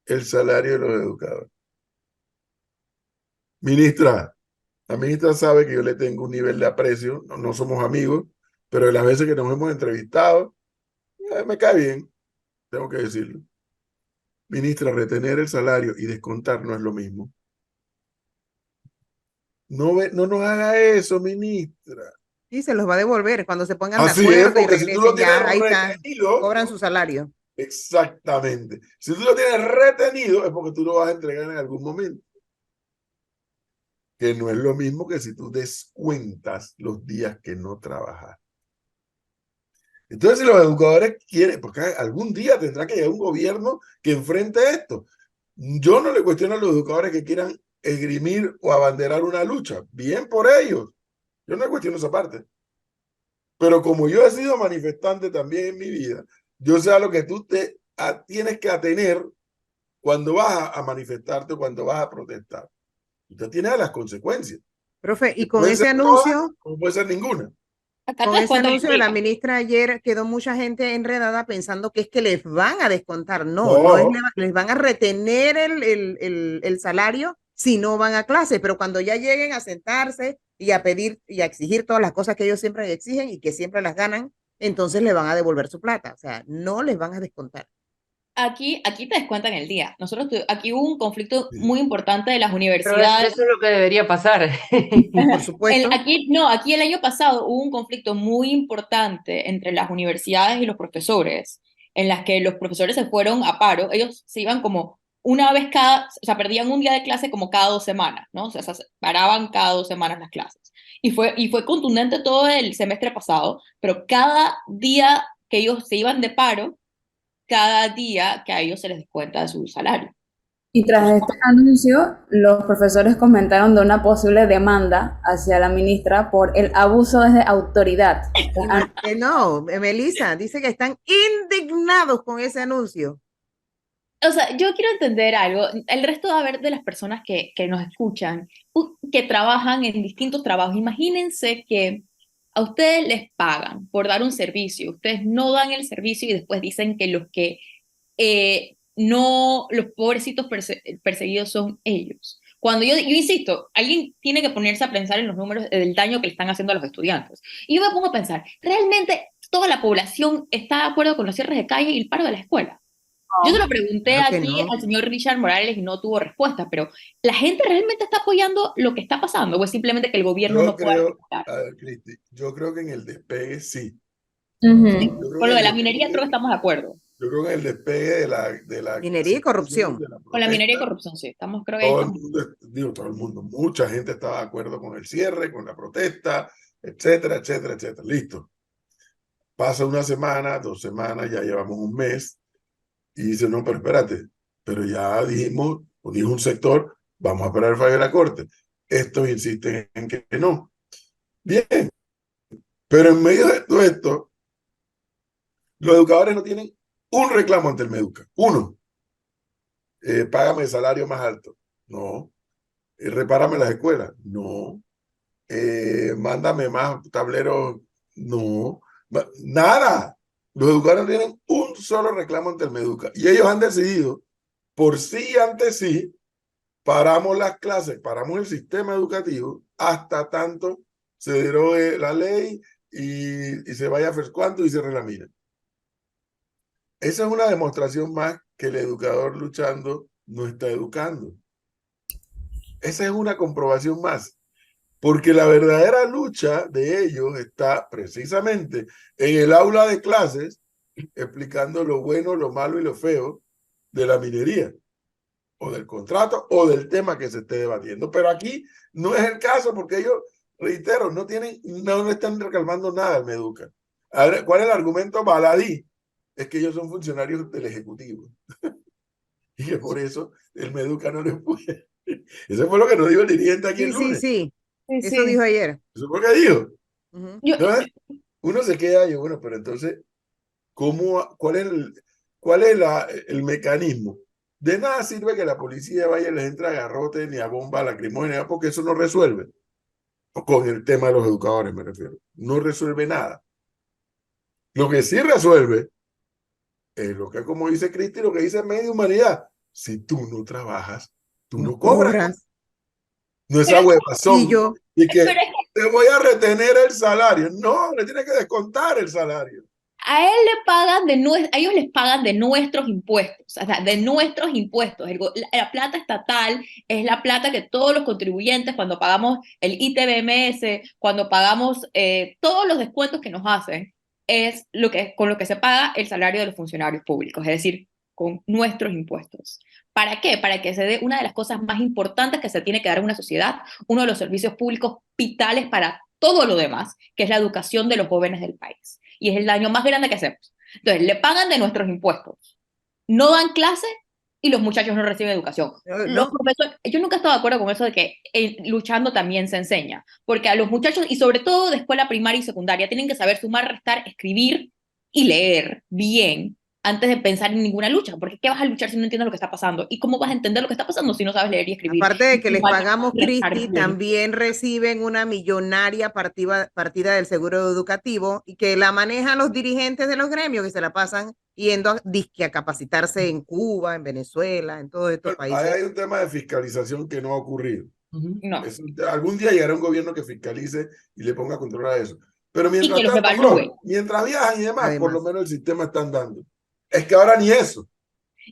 Speaker 1: el salario de los educadores. Ministra, la ministra sabe que yo le tengo un nivel de aprecio, no somos amigos, pero de las veces que nos hemos entrevistado, me cae bien, tengo que decirlo. Ministra, retener el salario y descontar no es lo mismo. No nos haga eso, ministra.
Speaker 2: Y se los va a devolver cuando se pongan de
Speaker 1: Así es,
Speaker 2: acuerdo y
Speaker 1: porque si tú lo
Speaker 2: regresen
Speaker 1: tienes
Speaker 2: ya, ahí está,
Speaker 1: retenido,
Speaker 2: cobran su salario.
Speaker 1: exactamente. Si tú lo tienes retenido, es porque tú lo vas a entregar en algún momento. Que no es lo mismo que si tú descuentas los días que no trabajas. Entonces, si los educadores quieren, porque algún día tendrá que llegar un gobierno que enfrente esto. Yo no le cuestiono a los educadores que quieran esgrimir o abanderar una lucha. Bien por ellos. Yo no le cuestiono esa parte. Pero como yo he sido manifestante también en mi vida, yo sé a lo que tú tienes que atener cuando vas a manifestarte, cuando vas a protestar. Usted tiene a las consecuencias,
Speaker 2: Profe, y
Speaker 1: que pueden ser todas, como puede ser ninguna.
Speaker 6: Acá
Speaker 2: con
Speaker 6: te
Speaker 2: ese
Speaker 6: descuento la
Speaker 2: anuncio de la
Speaker 6: historia.
Speaker 2: ministra ayer quedó mucha gente enredada pensando que es que les van a descontar. No, no es,
Speaker 1: No,
Speaker 2: les van a retener el salario si no van a clase, pero cuando ya lleguen a sentarse y a pedir y a exigir todas las cosas que ellos siempre exigen y que siempre las ganan, entonces le van a devolver su plata. O sea, no les van a descontar.
Speaker 6: Aquí te descuentan el día. Aquí hubo un conflicto
Speaker 1: sí.
Speaker 6: muy importante de las
Speaker 5: Pero
Speaker 6: universidades.
Speaker 5: eso es lo que debería pasar.
Speaker 2: Por supuesto.
Speaker 6: Aquí el año pasado hubo un conflicto muy importante entre las universidades y los profesores, en las que los profesores se fueron a paro. Ellos se iban como una vez o sea, perdían un día de clase como cada 2 semanas, ¿no? O sea, se paraban cada 2 semanas las clases. Y fue contundente todo el semestre pasado, pero cada día que ellos se iban de paro, cada día que a ellos se les descuenta de su salario.
Speaker 4: Y tras este anuncio, los profesores comentaron de una posible demanda hacia la ministra por el abuso de autoridad.
Speaker 2: No, Melissa, dice que están indignados con ese anuncio.
Speaker 6: O sea, yo quiero entender algo. El resto de las personas que nos escuchan, que trabajan en distintos trabajos, imagínense que A ustedes les pagan por dar un servicio, ustedes no dan el servicio y después dicen que los pobrecitos perseguidos son ellos. Cuando yo insisto, alguien tiene que ponerse a pensar en los números del daño que le están haciendo a los estudiantes. Y yo me pongo a pensar, ¿realmente toda la población está de acuerdo con los cierres de calle y el paro de la escuela? Yo se lo pregunté
Speaker 2: Claro que
Speaker 6: aquí
Speaker 2: no.
Speaker 6: al señor Richard Morales y no tuvo respuesta, pero ¿la gente realmente está apoyando lo que está pasando o es simplemente que el gobierno
Speaker 1: Yo
Speaker 6: no puede
Speaker 1: creo,
Speaker 6: articular?
Speaker 1: a ver, Cristi, yo creo que en el despegue sí.
Speaker 4: Ujú.
Speaker 1: Yo creo
Speaker 6: Con
Speaker 1: que
Speaker 6: lo de
Speaker 1: el
Speaker 6: la minería creo que
Speaker 1: despegue,
Speaker 6: estamos de acuerdo.
Speaker 1: yo creo que el despegue de la
Speaker 2: Minería y
Speaker 1: aceptación
Speaker 2: corrupción.
Speaker 1: de la
Speaker 6: Con la minería y
Speaker 1: protesta,
Speaker 6: corrupción, sí. Creo que ahí
Speaker 1: todo el
Speaker 6: estamos.
Speaker 1: mundo, digo todo el mundo, mucha gente estaba de acuerdo con el cierre, con la protesta, etcétera, etcétera, etcétera. Listo. Pasa una semana, 2 semanas, ya llevamos un mes, y dice, no, pero espérate, pero ya dijimos, o dijo un sector, vamos a esperar el fallo de la Corte. Estos insisten en que no. Bien, pero en medio de todo esto, los educadores no tienen un reclamo ante el Meduca. Uno, págame el salario más alto. No. Repárame las escuelas. No. Mándame más tableros. No. Nada. Los educadores no tienen un solo reclamo ante el Meduca. Y ellos han decidido, por sí y ante sí, paramos las clases, paramos el sistema educativo hasta tanto se derogue la ley y se vaya a ver cuánto y se mina. Esa es una demostración más que el educador luchando no está educando. Esa es una comprobación más, porque la verdadera lucha de ellos está precisamente en el aula de clases explicando lo bueno, lo malo y lo feo de la minería o del contrato o del tema que se esté debatiendo. Pero aquí no es el caso porque ellos, reitero, no están reclamando nada al Meduca. Ahora, ¿cuál es el argumento baladí? Es que ellos son funcionarios del Ejecutivo. Y que por eso el Meduca no les puede. Eso fue lo que nos dijo el dirigente aquí el
Speaker 2: Sí, sí,
Speaker 1: lunes.
Speaker 2: sí.
Speaker 6: Sí,
Speaker 2: Eso
Speaker 6: sí.
Speaker 2: dijo ayer.
Speaker 1: Eso fue lo que dijo.
Speaker 2: Ujú.
Speaker 1: Entonces, uno se queda y bueno, pero entonces, ¿cuál es el mecanismo? De nada sirve que la policía vaya y les entre a garrote ni a bomba lacrimógena, porque eso no resuelve. Con el tema de los educadores me refiero. No resuelve nada. Lo que sí resuelve es lo que, como dice Cristi, lo que dice Medio Humanidad. Si tú no trabajas, tú no
Speaker 2: No
Speaker 1: cobras.
Speaker 2: cobras.
Speaker 1: No esa
Speaker 6: Pero,
Speaker 2: Y
Speaker 1: huevazón.
Speaker 2: yo,
Speaker 1: Y que
Speaker 6: pero es que
Speaker 1: te voy a retener el salario. No, le tienes que descontar el salario.
Speaker 6: a él le pagan a ellos les pagan de nuestros impuestos, o sea, de nuestros impuestos. La plata estatal es la plata que todos los contribuyentes, cuando pagamos el ITBMS, cuando pagamos todos los descuentos que nos hacen, es con lo que se paga el salario de los funcionarios públicos, es decir, con nuestros impuestos. ¿Para qué? Para que se dé una de las cosas más importantes que se tiene que dar en una sociedad, uno de los servicios públicos vitales para todo lo demás, que es la educación de los jóvenes del país. Y es el daño más grande que hacemos. Entonces, le pagan de nuestros impuestos, no dan clase y los muchachos no reciben educación. Los
Speaker 2: no,
Speaker 6: profesores, yo nunca he estado de acuerdo con eso de que luchando también se enseña, porque a los muchachos, y sobre todo de escuela primaria y secundaria, tienen que saber sumar, restar, escribir y leer bien antes de pensar en ninguna lucha, porque ¿qué vas a luchar si no entiendes lo que está pasando? ¿Y cómo vas a entender lo que está pasando si no sabes leer y escribir?
Speaker 2: aparte de que les
Speaker 6: Igual,
Speaker 2: pagamos,
Speaker 6: restar
Speaker 2: Cristi,
Speaker 6: bien.
Speaker 2: también reciben una millonaria partida del seguro educativo y que la manejan los dirigentes de los gremios que se la pasan yendo a capacitarse en Cuba, en Venezuela, en todos estos
Speaker 1: Bueno, ahí
Speaker 2: países.
Speaker 1: hay un tema de fiscalización que no ha ocurrido.
Speaker 6: No.
Speaker 1: Algún día llegará un gobierno que fiscalice y le ponga control a eso. Pero
Speaker 6: Y
Speaker 1: mientras
Speaker 6: que los
Speaker 1: tanto,
Speaker 6: evalúen.
Speaker 1: mientras viajan y demás, por lo
Speaker 2: Además.
Speaker 1: menos el sistema está andando. Es que ahora ni eso.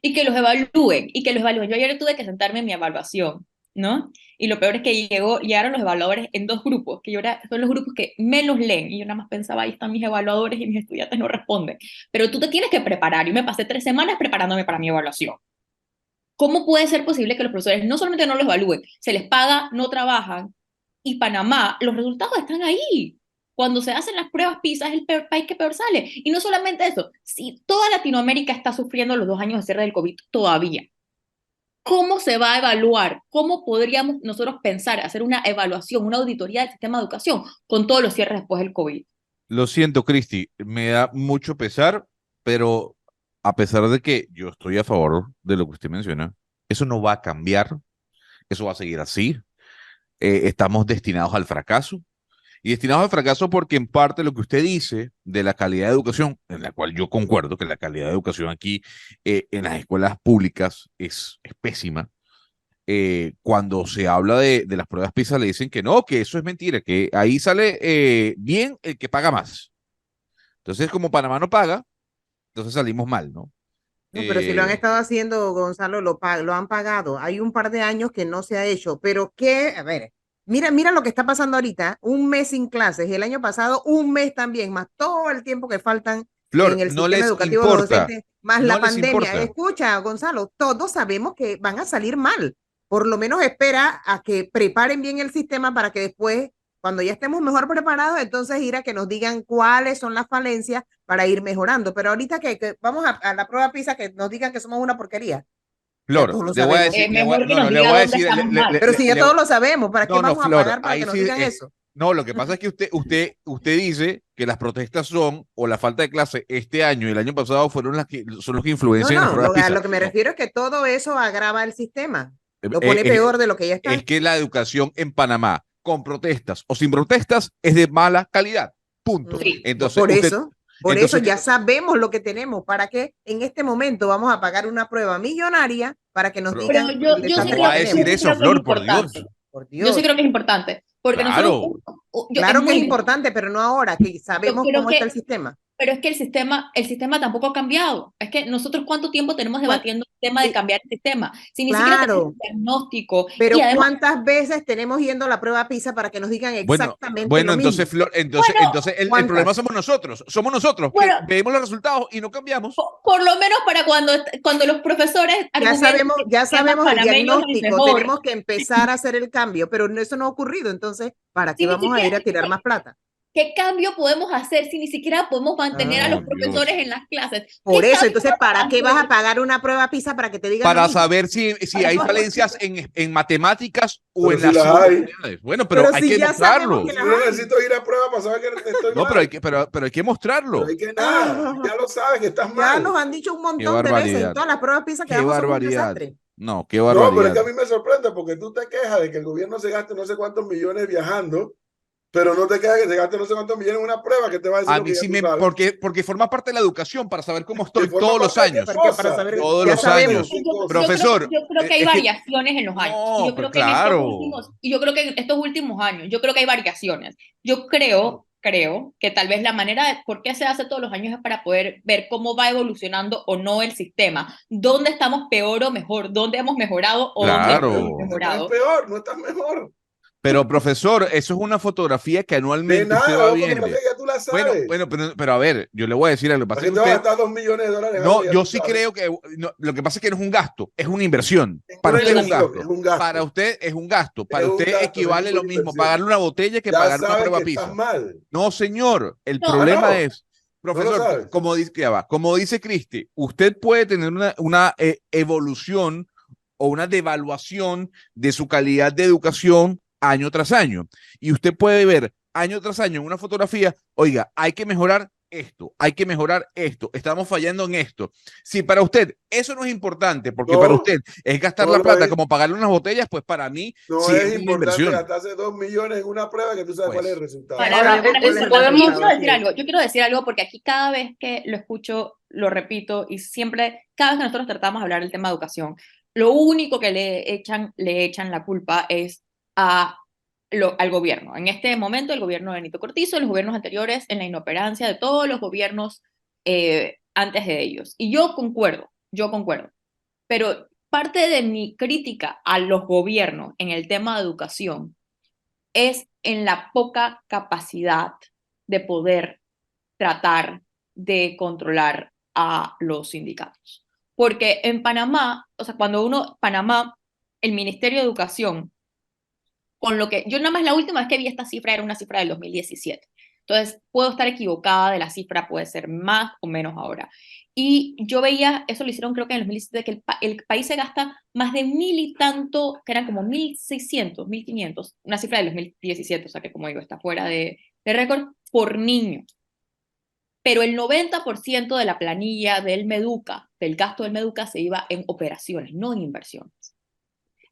Speaker 6: Y que los evalúen, y que los evalúen. Yo ayer tuve que sentarme en mi evaluación, ¿no? Y lo peor es que llegaron los evaluadores en dos grupos, que son los grupos que menos leen, y yo nada más pensaba, ahí están mis evaluadores y mis estudiantes no responden. Pero tú te tienes que preparar, yo me pasé 3 semanas preparándome para mi evaluación. ¿Cómo puede ser posible que los profesores no solamente no los evalúen, se les paga, no trabajan, y Panamá, los resultados están ahí? Cuando se hacen las pruebas PISA es el peor país que peor sale. Y no solamente eso, si toda Latinoamérica está sufriendo los 2 años de cierre del COVID todavía, ¿cómo se va a evaluar? ¿Cómo podríamos nosotros pensar, hacer una evaluación, una auditoría del sistema de educación con todos los cierres después del COVID?
Speaker 3: Lo siento, Cristi, me da mucho pesar, pero a pesar de que yo estoy a favor de lo que usted menciona, eso no va a cambiar, eso va a seguir así. Estamos destinados al fracaso Y destinados al fracaso porque en parte lo que usted dice de la calidad de educación, en la cual yo concuerdo que la calidad de educación aquí en las escuelas públicas es pésima. Cuando se habla de las pruebas PISA le dicen que no, que eso es mentira, que ahí sale bien el que paga más. Entonces, como Panamá no paga, entonces salimos mal, ¿no?
Speaker 2: No, pero si lo han
Speaker 3: Eh,
Speaker 2: estado haciendo, Gonzalo, lo han pagado. Hay un par de años que no se ha hecho, pero qué, a ver, mira lo que está pasando ahorita, un mes sin clases y el año pasado un mes también, más todo el tiempo que faltan en
Speaker 3: Flor,
Speaker 2: el
Speaker 3: no
Speaker 2: sistema
Speaker 3: les
Speaker 2: educativo los
Speaker 3: importa,
Speaker 2: docentes, más
Speaker 3: no
Speaker 2: la
Speaker 3: les
Speaker 2: pandemia.
Speaker 3: importa.
Speaker 2: Escucha, Gonzalo, todos sabemos que van a salir mal. Por lo menos espera a que preparen bien el sistema para que después, cuando ya estemos mejor preparados, entonces ir a que nos digan cuáles son las falencias para ir mejorando. Pero ahorita que vamos a la prueba PISA, que nos digan que somos una porquería. Ya
Speaker 3: Flor,
Speaker 2: todos lo
Speaker 3: le voy a
Speaker 2: sabemos.
Speaker 3: decir,
Speaker 6: Mejor que
Speaker 3: no, no,
Speaker 6: nos
Speaker 3: le
Speaker 6: diga
Speaker 3: voy a
Speaker 6: dónde
Speaker 3: decir,
Speaker 6: estamos mal.
Speaker 2: Pero si ya todos lo sabemos, ¿para qué
Speaker 3: no, no,
Speaker 2: vamos a
Speaker 3: Flor,
Speaker 2: pagar para
Speaker 3: ahí
Speaker 2: que nos
Speaker 3: sí,
Speaker 2: digan eso?
Speaker 3: no, lo que pasa es que usted dice que las protestas son, o la falta de clase este año y el año pasado fueron son los que
Speaker 2: No,
Speaker 3: influencian en las
Speaker 2: no,
Speaker 3: pruebas
Speaker 2: a
Speaker 3: PISA.
Speaker 2: lo que me
Speaker 3: No,
Speaker 2: refiero es que todo eso agrava el sistema. Lo
Speaker 3: eh,
Speaker 2: pone
Speaker 3: eh,
Speaker 2: peor de lo que ya
Speaker 3: es
Speaker 2: está.
Speaker 3: que la educación en Panamá, con protestas o sin protestas, es de mala calidad. Punto.
Speaker 6: Sí.
Speaker 3: Entonces,
Speaker 2: Por eso
Speaker 3: entonces,
Speaker 2: ya sabemos lo que tenemos. ¿Para qué en este momento vamos a pagar una prueba millonaria para que nos
Speaker 3: pero,
Speaker 6: Pero
Speaker 2: digan el
Speaker 6: yo sí
Speaker 3: ¿cómo
Speaker 2: desastre
Speaker 3: va
Speaker 2: que
Speaker 3: a
Speaker 6: creo,
Speaker 3: decir
Speaker 6: yo
Speaker 2: tenemos?
Speaker 6: sí
Speaker 3: eso,
Speaker 6: creo que es
Speaker 3: Flor? Por Dios.
Speaker 6: importante.
Speaker 2: Por
Speaker 6: Yo sí
Speaker 2: Dios.
Speaker 6: creo que es importante, porque nosotros,
Speaker 3: Claro.
Speaker 6: es
Speaker 2: Claro que es
Speaker 6: muy,
Speaker 2: importante, pero no ahora, que
Speaker 6: yo
Speaker 2: sabemos
Speaker 6: creo
Speaker 2: cómo está el
Speaker 6: que,
Speaker 2: sistema.
Speaker 6: pero es que el sistema tampoco ha cambiado. Es que nosotros cuánto tiempo tenemos
Speaker 2: ¿Cuán-
Speaker 6: debatiendo el tema de
Speaker 2: y-
Speaker 6: cambiar el sistema, si ni siquiera tenemos
Speaker 2: Claro,
Speaker 6: un diagnóstico y
Speaker 2: pero
Speaker 6: además,
Speaker 2: ¿cuántas veces tenemos yendo a la prueba PISA para que nos digan
Speaker 3: Bueno,
Speaker 2: exactamente
Speaker 3: bueno,
Speaker 2: lo
Speaker 3: entonces,
Speaker 2: mismo?
Speaker 3: Flor,
Speaker 6: bueno,
Speaker 3: entonces el problema
Speaker 2: ¿Cuántas?
Speaker 3: somos nosotros, que
Speaker 6: bueno,
Speaker 3: vemos los resultados y no cambiamos.
Speaker 6: por lo menos para cuando los profesores argumentan que
Speaker 2: Ya
Speaker 6: el sistema
Speaker 2: sabemos el
Speaker 6: panameño es el
Speaker 2: diagnóstico,
Speaker 6: mejor,
Speaker 2: tenemos que empezar a hacer el cambio, pero eso no ha ocurrido, entonces, ¿para qué
Speaker 6: si ni
Speaker 2: vamos a
Speaker 6: siquiera,
Speaker 2: ir a tirar más plata?
Speaker 6: ¿qué cambio podemos hacer si ni siquiera podemos mantener a los
Speaker 3: Oh,
Speaker 6: profesores
Speaker 3: Dios.
Speaker 6: en las clases?
Speaker 2: Por
Speaker 6: ¿Qué
Speaker 2: eso,
Speaker 6: cambio
Speaker 2: entonces,
Speaker 6: podemos
Speaker 2: ¿para qué vas a
Speaker 6: hacer?
Speaker 2: pagar una prueba PISA para que te digan lo
Speaker 3: Para
Speaker 2: mismo?
Speaker 3: saber si hay falencias en matemáticas o
Speaker 1: Pero
Speaker 3: en
Speaker 1: si
Speaker 3: las
Speaker 1: las
Speaker 3: cinco
Speaker 1: hay.
Speaker 3: comunidades. Bueno, pero
Speaker 2: Pero
Speaker 3: hay
Speaker 2: si
Speaker 3: que
Speaker 2: ya sabemos
Speaker 3: mostrarlo.
Speaker 2: que
Speaker 1: Si
Speaker 2: las
Speaker 1: yo no
Speaker 2: hay.
Speaker 1: necesito ir a prueba para saber que estoy
Speaker 3: No,
Speaker 1: mal.
Speaker 3: pero hay que
Speaker 1: Pero
Speaker 3: mostrarlo.
Speaker 1: hay que nada.
Speaker 2: Ah,
Speaker 1: Ya lo sabes que estás
Speaker 2: ya
Speaker 1: mal.
Speaker 2: nos han dicho un
Speaker 3: Qué
Speaker 2: montón de veces, en
Speaker 3: barbaridad.
Speaker 2: todas las pruebas PISA que
Speaker 3: Qué
Speaker 2: damos somos un
Speaker 3: barbaridad.
Speaker 2: desastre.
Speaker 3: No, qué
Speaker 1: No, pero es
Speaker 3: barbaridad.
Speaker 1: que a mí me sorprende porque tú te quejas de que el gobierno se gaste no sé cuántos millones viajando, pero no te quejas que se gaste no sé cuántos millones en una prueba que te va a decir
Speaker 3: A
Speaker 1: lo
Speaker 3: mí
Speaker 1: que ya
Speaker 3: sí
Speaker 1: tú sabes.
Speaker 3: porque forma parte de la educación para saber cómo
Speaker 1: Que
Speaker 3: estoy
Speaker 1: forma
Speaker 3: todos los
Speaker 1: parte de qué
Speaker 3: años.
Speaker 2: Porque para
Speaker 1: cosa.
Speaker 2: saber,
Speaker 3: Todos
Speaker 2: ya
Speaker 3: los
Speaker 2: sabemos.
Speaker 3: años.
Speaker 6: Yo
Speaker 3: Profesor,
Speaker 6: creo que hay
Speaker 3: es que
Speaker 6: variaciones en los años. Y
Speaker 3: no,
Speaker 6: yo
Speaker 3: pero
Speaker 6: creo que en estos
Speaker 3: claro.
Speaker 6: últimos, y yo creo que en estos últimos años, yo creo que hay variaciones. Yo creo que tal vez la manera de por qué se hace todos los años es para poder ver cómo va evolucionando o no el sistema, dónde estamos peor o mejor, dónde hemos mejorado o dónde hemos
Speaker 3: Claro.
Speaker 1: No estás
Speaker 6: mejorado.
Speaker 1: peor, no estás mejor.
Speaker 3: Pero profesor, eso es una fotografía que
Speaker 1: De
Speaker 3: anualmente usted
Speaker 1: nada,
Speaker 3: va
Speaker 1: la
Speaker 3: viendo.
Speaker 1: fotografía ya tú la
Speaker 3: Bueno,
Speaker 1: sabes.
Speaker 3: pero a ver, yo le voy a decir algo. Lo que
Speaker 1: ¿Para
Speaker 3: pasa
Speaker 1: qué
Speaker 3: es
Speaker 1: te
Speaker 3: que
Speaker 1: vas a
Speaker 3: usted,
Speaker 1: gastar 2 millones de dólares en algo
Speaker 3: no,
Speaker 1: que ya
Speaker 3: yo
Speaker 1: tú
Speaker 3: sí
Speaker 1: sabes?
Speaker 3: creo que no, lo que pasa es que no es un gasto, es una inversión.
Speaker 1: Es
Speaker 3: Para
Speaker 1: una
Speaker 3: usted es un
Speaker 1: inversión,
Speaker 3: gasto.
Speaker 1: es un gasto.
Speaker 3: Para usted es un gasto.
Speaker 1: Es
Speaker 3: Para
Speaker 1: un
Speaker 3: usted
Speaker 1: gasto,
Speaker 3: equivale
Speaker 1: es
Speaker 3: lo
Speaker 1: una
Speaker 3: mismo
Speaker 1: inversión.
Speaker 3: pagarle una botella que
Speaker 1: Ya
Speaker 3: pagar una
Speaker 1: sabes
Speaker 3: prueba
Speaker 1: que
Speaker 3: PISA.
Speaker 1: estás mal.
Speaker 3: No, señor. El
Speaker 6: No.
Speaker 3: problema
Speaker 1: no.
Speaker 3: es,
Speaker 1: No lo
Speaker 3: profesor,
Speaker 1: sabes.
Speaker 3: como dice Cristi, usted puede tener una evolución o una devaluación de su calidad de educación año tras año. Y usted puede ver año tras año en una fotografía, oiga, hay que mejorar esto, hay que mejorar esto, estamos fallando en esto. Si para usted eso no es importante, porque
Speaker 1: No.
Speaker 3: para usted es gastar
Speaker 1: No
Speaker 3: la
Speaker 1: lo
Speaker 3: plata
Speaker 1: es.
Speaker 3: como pagarle unas botellas, pues para mí
Speaker 1: No
Speaker 3: sí es
Speaker 1: es
Speaker 3: una
Speaker 1: importante
Speaker 3: inversión.
Speaker 1: gastarse 2 millones en una prueba que tú sabes cuál es el
Speaker 3: Pues,
Speaker 1: resultado.
Speaker 6: Para
Speaker 5: Ahora,
Speaker 6: ver cuál es el
Speaker 2: el
Speaker 6: importante. Y
Speaker 5: podemos-
Speaker 6: yo quiero decir algo porque aquí cada vez que lo escucho, lo repito y siempre, cada vez que nosotros tratamos de hablar del tema de educación, lo único que le echan la culpa es al gobierno. En este momento, el gobierno de Benito Cortizo, en los gobiernos anteriores, en la inoperancia de todos los gobiernos antes de ellos. Y yo concuerdo, pero parte de mi crítica a los gobiernos en el tema de educación es en la poca capacidad de poder tratar de controlar a los sindicatos. Porque en Panamá, o sea, Panamá, el Ministerio de Educación, con lo que yo nada más la última vez que vi esta cifra era una cifra del 2017. Entonces, puedo estar equivocada de la cifra, puede ser más o menos ahora. Y yo veía, eso lo hicieron creo que en el 2017, que el país se gasta más de 1.000 y tanto, que eran como 1.600, 1.500, una cifra del 2017, o sea que como digo, está fuera de récord, por niño. Pero el 90% de la planilla del Meduca, del gasto del Meduca, se iba en operaciones, no en inversiones.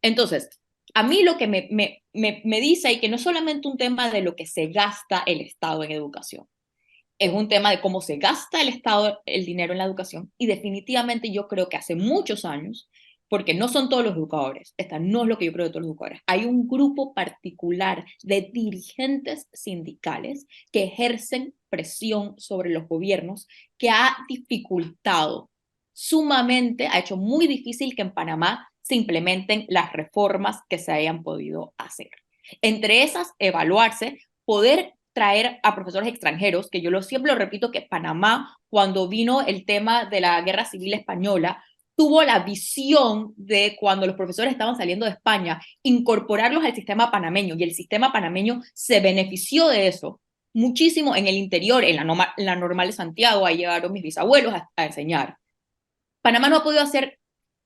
Speaker 6: Entonces, A mí lo que me dice y que no es solamente un tema de lo que se gasta el Estado en educación, es un tema de cómo se gasta el Estado el dinero en la educación, y definitivamente yo creo que hace muchos años, porque no son todos los educadores, esta no es lo que yo creo de todos los educadores, hay un grupo particular de dirigentes sindicales que ejercen presión sobre los gobiernos que ha dificultado sumamente, ha hecho muy difícil que en Panamá se implementen las reformas que se hayan podido hacer. Entre esas, evaluarse, poder traer a profesores extranjeros, que yo siempre lo repito, que Panamá, cuando vino el tema de la Guerra Civil Española, tuvo la visión de cuando los profesores estaban saliendo de España, incorporarlos al sistema panameño, y el sistema panameño se benefició de eso muchísimo en el interior, en la normal de Santiago, ahí llegaron mis bisabuelos a enseñar. Panamá no ha podido hacer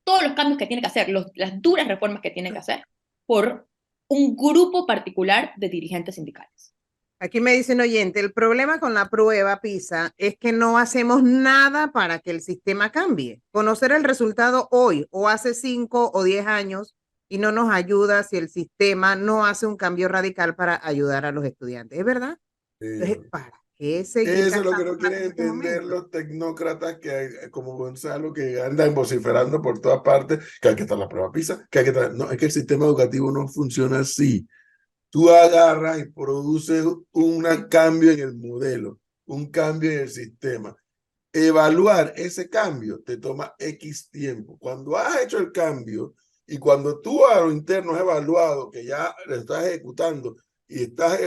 Speaker 6: todos los cambios que tiene que hacer, las duras reformas que tiene que hacer, por un grupo particular de dirigentes sindicales.
Speaker 2: Aquí me dice un oyente, el problema con la prueba PISA es que no hacemos nada para que el sistema cambie. Conocer el resultado hoy o hace 5 o 10 años y no nos ayuda si el sistema no hace un cambio radical para ayudar a los estudiantes. ¿Es verdad? Entonces, ¿para qué seguir?
Speaker 1: Eso es lo que no quieren entender los tecnócratas como Gonzalo, que andan vociferando por todas partes, que hay que estar la prueba PISA, que hay que estar... No, es que el sistema educativo no funciona así. Tú agarras y produces un cambio en el modelo, un cambio en el sistema. Evaluar ese cambio te toma X tiempo. Cuando has hecho el cambio y cuando tú a lo interno has evaluado que ya lo estás ejecutando y estás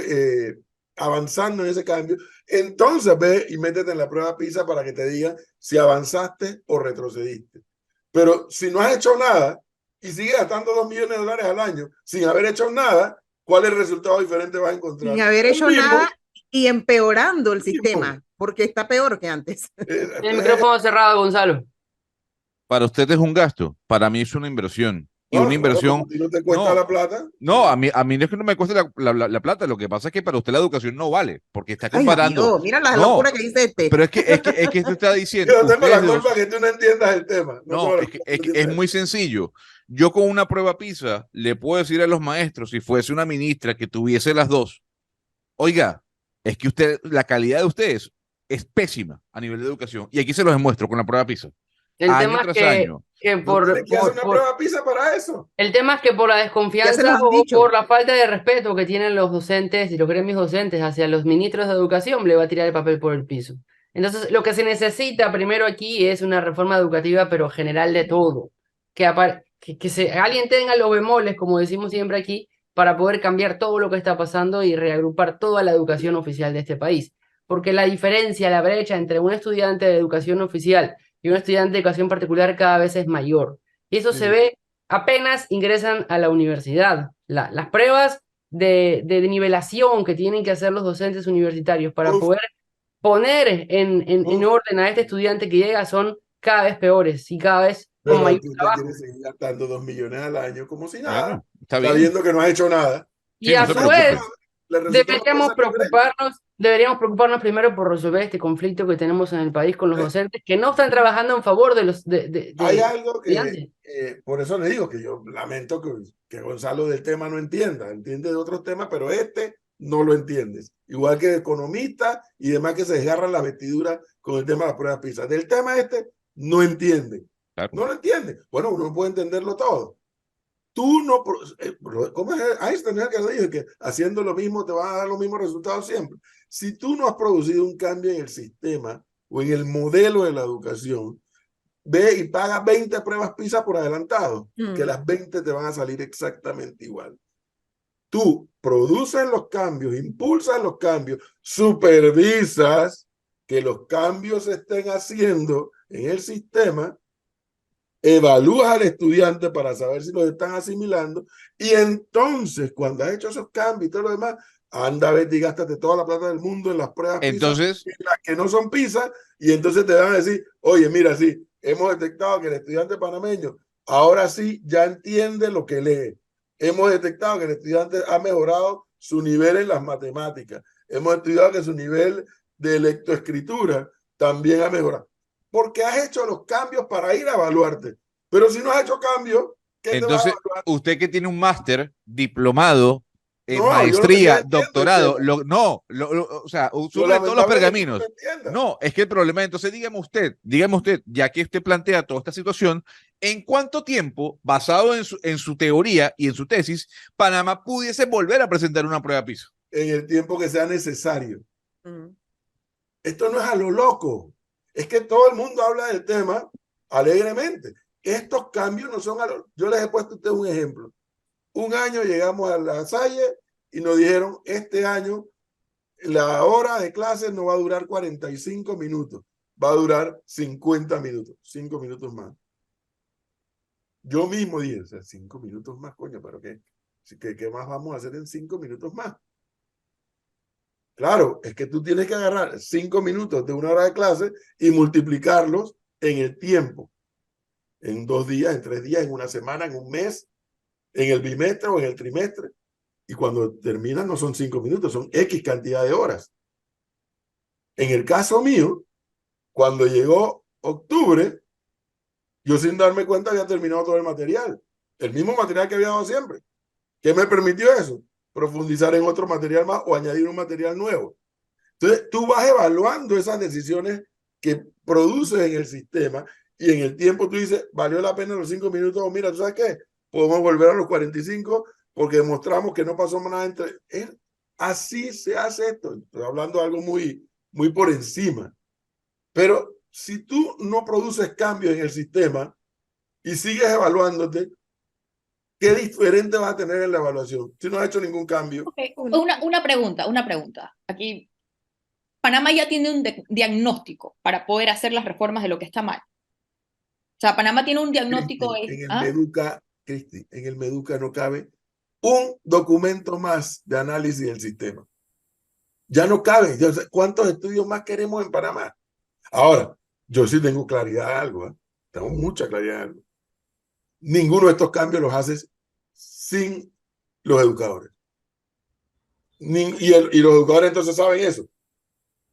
Speaker 1: avanzando en ese cambio, entonces ve y métete en la prueba PISA para que te digan si avanzaste o retrocediste. Pero si no has hecho nada y sigues gastando $2 millones al año sin haber hecho nada, ¿cuál es el resultado diferente vas a encontrar?
Speaker 2: Sin haber hecho nada y empeorando el sistema, porque está peor que antes.
Speaker 5: El micrófono cerrado, Gonzalo.
Speaker 3: Para usted es un gasto, para mí es una inversión. Y una inversión...
Speaker 1: ¿No te cuesta la plata?
Speaker 3: No, a mí no es que no me cueste la plata, lo que pasa es que para usted la educación no vale, porque está comparando...
Speaker 2: Ay, Dios, mira la locura que dice este.
Speaker 3: Pero es que usted está diciendo...
Speaker 1: Yo tengo la culpa que tú no entiendas el tema.
Speaker 3: No, es muy sencillo. Yo con una prueba PISA le puedo decir a los maestros, si fuese una ministra que tuviese las dos, oiga, es que la calidad de ustedes es pésima a nivel de educación. Y aquí se los demuestro con la prueba PISA.
Speaker 5: El
Speaker 3: año
Speaker 5: tema
Speaker 3: tras
Speaker 5: es
Speaker 3: año.
Speaker 1: ¿Qué hace una prueba PISA para eso?
Speaker 5: El tema es que por la desconfianza o por la falta de respeto que tienen los docentes y los gremios docentes hacia los ministros de educación, le va a tirar el papel por el piso. Entonces, lo que se necesita primero aquí es una reforma educativa, pero general de todo. Que alguien tenga los bemoles, como decimos siempre aquí, para poder cambiar todo lo que está pasando y reagrupar toda la educación oficial de este país. Porque la diferencia, la brecha entre un estudiante de educación oficial y un estudiante de educación particular cada vez es mayor. Y eso se ve apenas ingresan a la universidad. Las pruebas de nivelación que tienen que hacer los docentes universitarios para poder poner en orden a este estudiante que llega son cada vez peores y cada vez con mayor trabajo.
Speaker 1: Quieres seguir gastando $2 millones al año como si nada,
Speaker 3: Bueno, está bien.
Speaker 1: sabiendo que no has hecho nada.
Speaker 5: Y a su vez, deberíamos preocuparnos primero por resolver este conflicto que tenemos en el país con los docentes que no están trabajando en favor de los
Speaker 1: hay algo que por eso le digo que yo lamento que Gonzalo del tema no entiende de otros temas, pero no lo entiendes, igual que economistas y demás que se desgarran la vestidura con el tema de las pruebas PISA. Del tema no entiende. Claro. No lo entiende. Bueno, uno puede entenderlo todo. Tú no, ¿cómo es Einstein que lo dijo? Que haciendo lo mismo te van a dar los mismos resultados siempre. Si tú no has producido un cambio en el sistema o en el modelo de la educación, ve y paga 20 pruebas PISA por adelantado, que las 20 te van a salir exactamente igual. Tú produces los cambios, impulsas los cambios, supervisas que los cambios se estén haciendo en el sistema, evalúas al estudiante para saber si los están asimilando, y entonces cuando has hecho esos cambios y todo lo demás, anda, vete y gástate toda la plata del mundo en las pruebas
Speaker 3: entonces,
Speaker 1: PISA, las que no son PISA, y entonces te van a decir, oye, mira, sí, hemos detectado que el estudiante panameño ahora sí ya entiende lo que lee. Hemos detectado que el estudiante ha mejorado su nivel en las matemáticas. Hemos estudiado que su nivel de lectoescritura también ha mejorado. Porque has hecho los cambios para ir a evaluarte. Pero si no has hecho cambios, ¿Qué te vas a
Speaker 3: Entonces,
Speaker 1: evaluar?
Speaker 3: usted que tiene un máster, diplomado,
Speaker 1: No, yo lo que
Speaker 3: maestría,
Speaker 1: entiendo el
Speaker 3: doctorado,
Speaker 1: tema.
Speaker 3: o sea,
Speaker 1: Yo
Speaker 3: sume todos los
Speaker 1: lamentablemente no lo
Speaker 3: pergaminos.
Speaker 1: entiendo.
Speaker 3: No, es que el problema, entonces dígame usted, ya que usted plantea toda esta situación, ¿en cuánto tiempo, basado en su teoría y en su tesis, Panamá pudiese volver a presentar una prueba PISA?
Speaker 1: En el tiempo que sea necesario.
Speaker 2: Mm.
Speaker 1: Esto no es a lo loco. Es que todo el mundo habla del tema alegremente. Estos cambios no son a lo... Yo les he puesto a ustedes un ejemplo. Un año llegamos a La Salle y nos dijeron, este año la hora de clase no va a durar 45 minutos, va a durar 50 minutos, 5 minutos más. Yo mismo dije, o sea, 5 minutos más, coño, pero ¿qué más vamos a hacer en 5 minutos más? Claro, es que tú tienes que agarrar 5 minutos de una hora de clase y multiplicarlos en el tiempo, en 2 días, en 3 días, en una semana, en un mes, en el bimestre o en el trimestre. Y cuando terminan no son 5 minutos, son X cantidad de horas. En el caso mío, cuando llegó octubre, yo sin darme cuenta había terminado todo el material. El mismo material que había dado siempre. ¿Qué me permitió eso? Profundizar en otro material más o añadir un material nuevo. Entonces, tú vas evaluando esas decisiones que produces en el sistema y en el tiempo tú dices, ¿valió la pena los 5 minutos? O mira, ¿tú sabes qué? Podemos volver a los 45 porque demostramos que no pasó nada entre... Así se hace esto. Estoy hablando de algo muy por encima. Pero si tú no produces cambios en el sistema y sigues evaluándote, ¿qué diferente vas a tener en la evaluación? Si no has hecho ningún cambio.
Speaker 6: Okay. Una pregunta. Aquí, Panamá ya tiene un diagnóstico para poder hacer las reformas de lo que está mal. O sea, Panamá tiene un diagnóstico...
Speaker 1: Cristi, en el Meduca no cabe un documento más de análisis del sistema. Ya no cabe. ¿Cuántos estudios más queremos en Panamá? Ahora, yo sí tengo claridad de algo. Tengo mucha claridad de algo. Ninguno de estos cambios los haces sin los educadores. Y los educadores entonces saben eso. O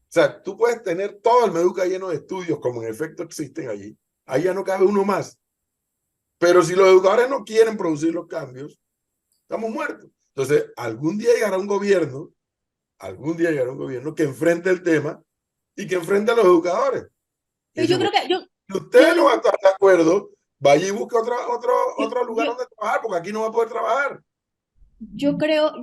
Speaker 1: sea, tú puedes tener todo el Meduca lleno de estudios, como en efecto existen allí. Ahí ya no cabe uno más. Pero si los educadores no quieren producir los cambios, estamos muertos. Entonces, algún día llegará un gobierno que enfrente el tema y que enfrente a los educadores.
Speaker 6: Pero yo creo que...
Speaker 1: Si usted no va a estar de acuerdo, vaya y busque otro lugar donde trabajar, porque aquí no va a poder trabajar.
Speaker 6: Yo creo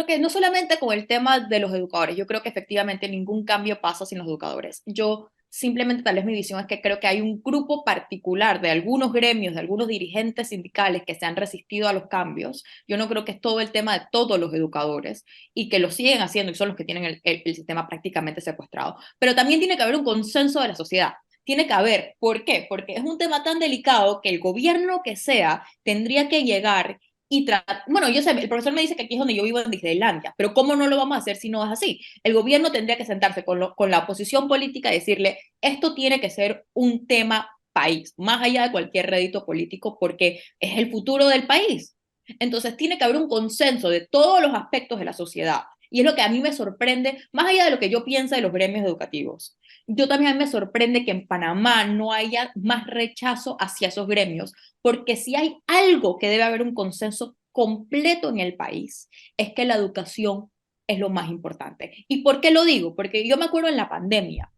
Speaker 6: que no solamente con el tema de los educadores, yo creo que efectivamente ningún cambio pasa sin los educadores. Yo simplemente, tal vez mi visión es que creo que hay un grupo particular de algunos gremios, de algunos dirigentes sindicales que se han resistido a los cambios. Yo no creo que es todo el tema de todos los educadores y que lo siguen haciendo y son los que tienen el sistema prácticamente secuestrado. Pero también tiene que haber un consenso de la sociedad. Tiene que haber. ¿Por qué? Porque es un tema tan delicado que el gobierno que sea tendría que llegar y bueno, yo sé, el profesor me dice que aquí es donde yo vivo en Disneylandia, pero ¿cómo no lo vamos a hacer si no es así? El gobierno tendría que sentarse con la oposición política y decirle, esto tiene que ser un tema país, más allá de cualquier rédito político, porque es el futuro del país. Entonces tiene que haber un consenso de todos los aspectos de la sociedad. Y es lo que a mí me sorprende, más allá de lo que yo pienso de los gremios educativos. Yo también me sorprende que en Panamá no haya más rechazo hacia esos gremios, porque si hay algo que debe haber un consenso completo en el país, es que la educación es lo más importante. ¿Y por qué lo digo? Porque yo me acuerdo en la pandemia,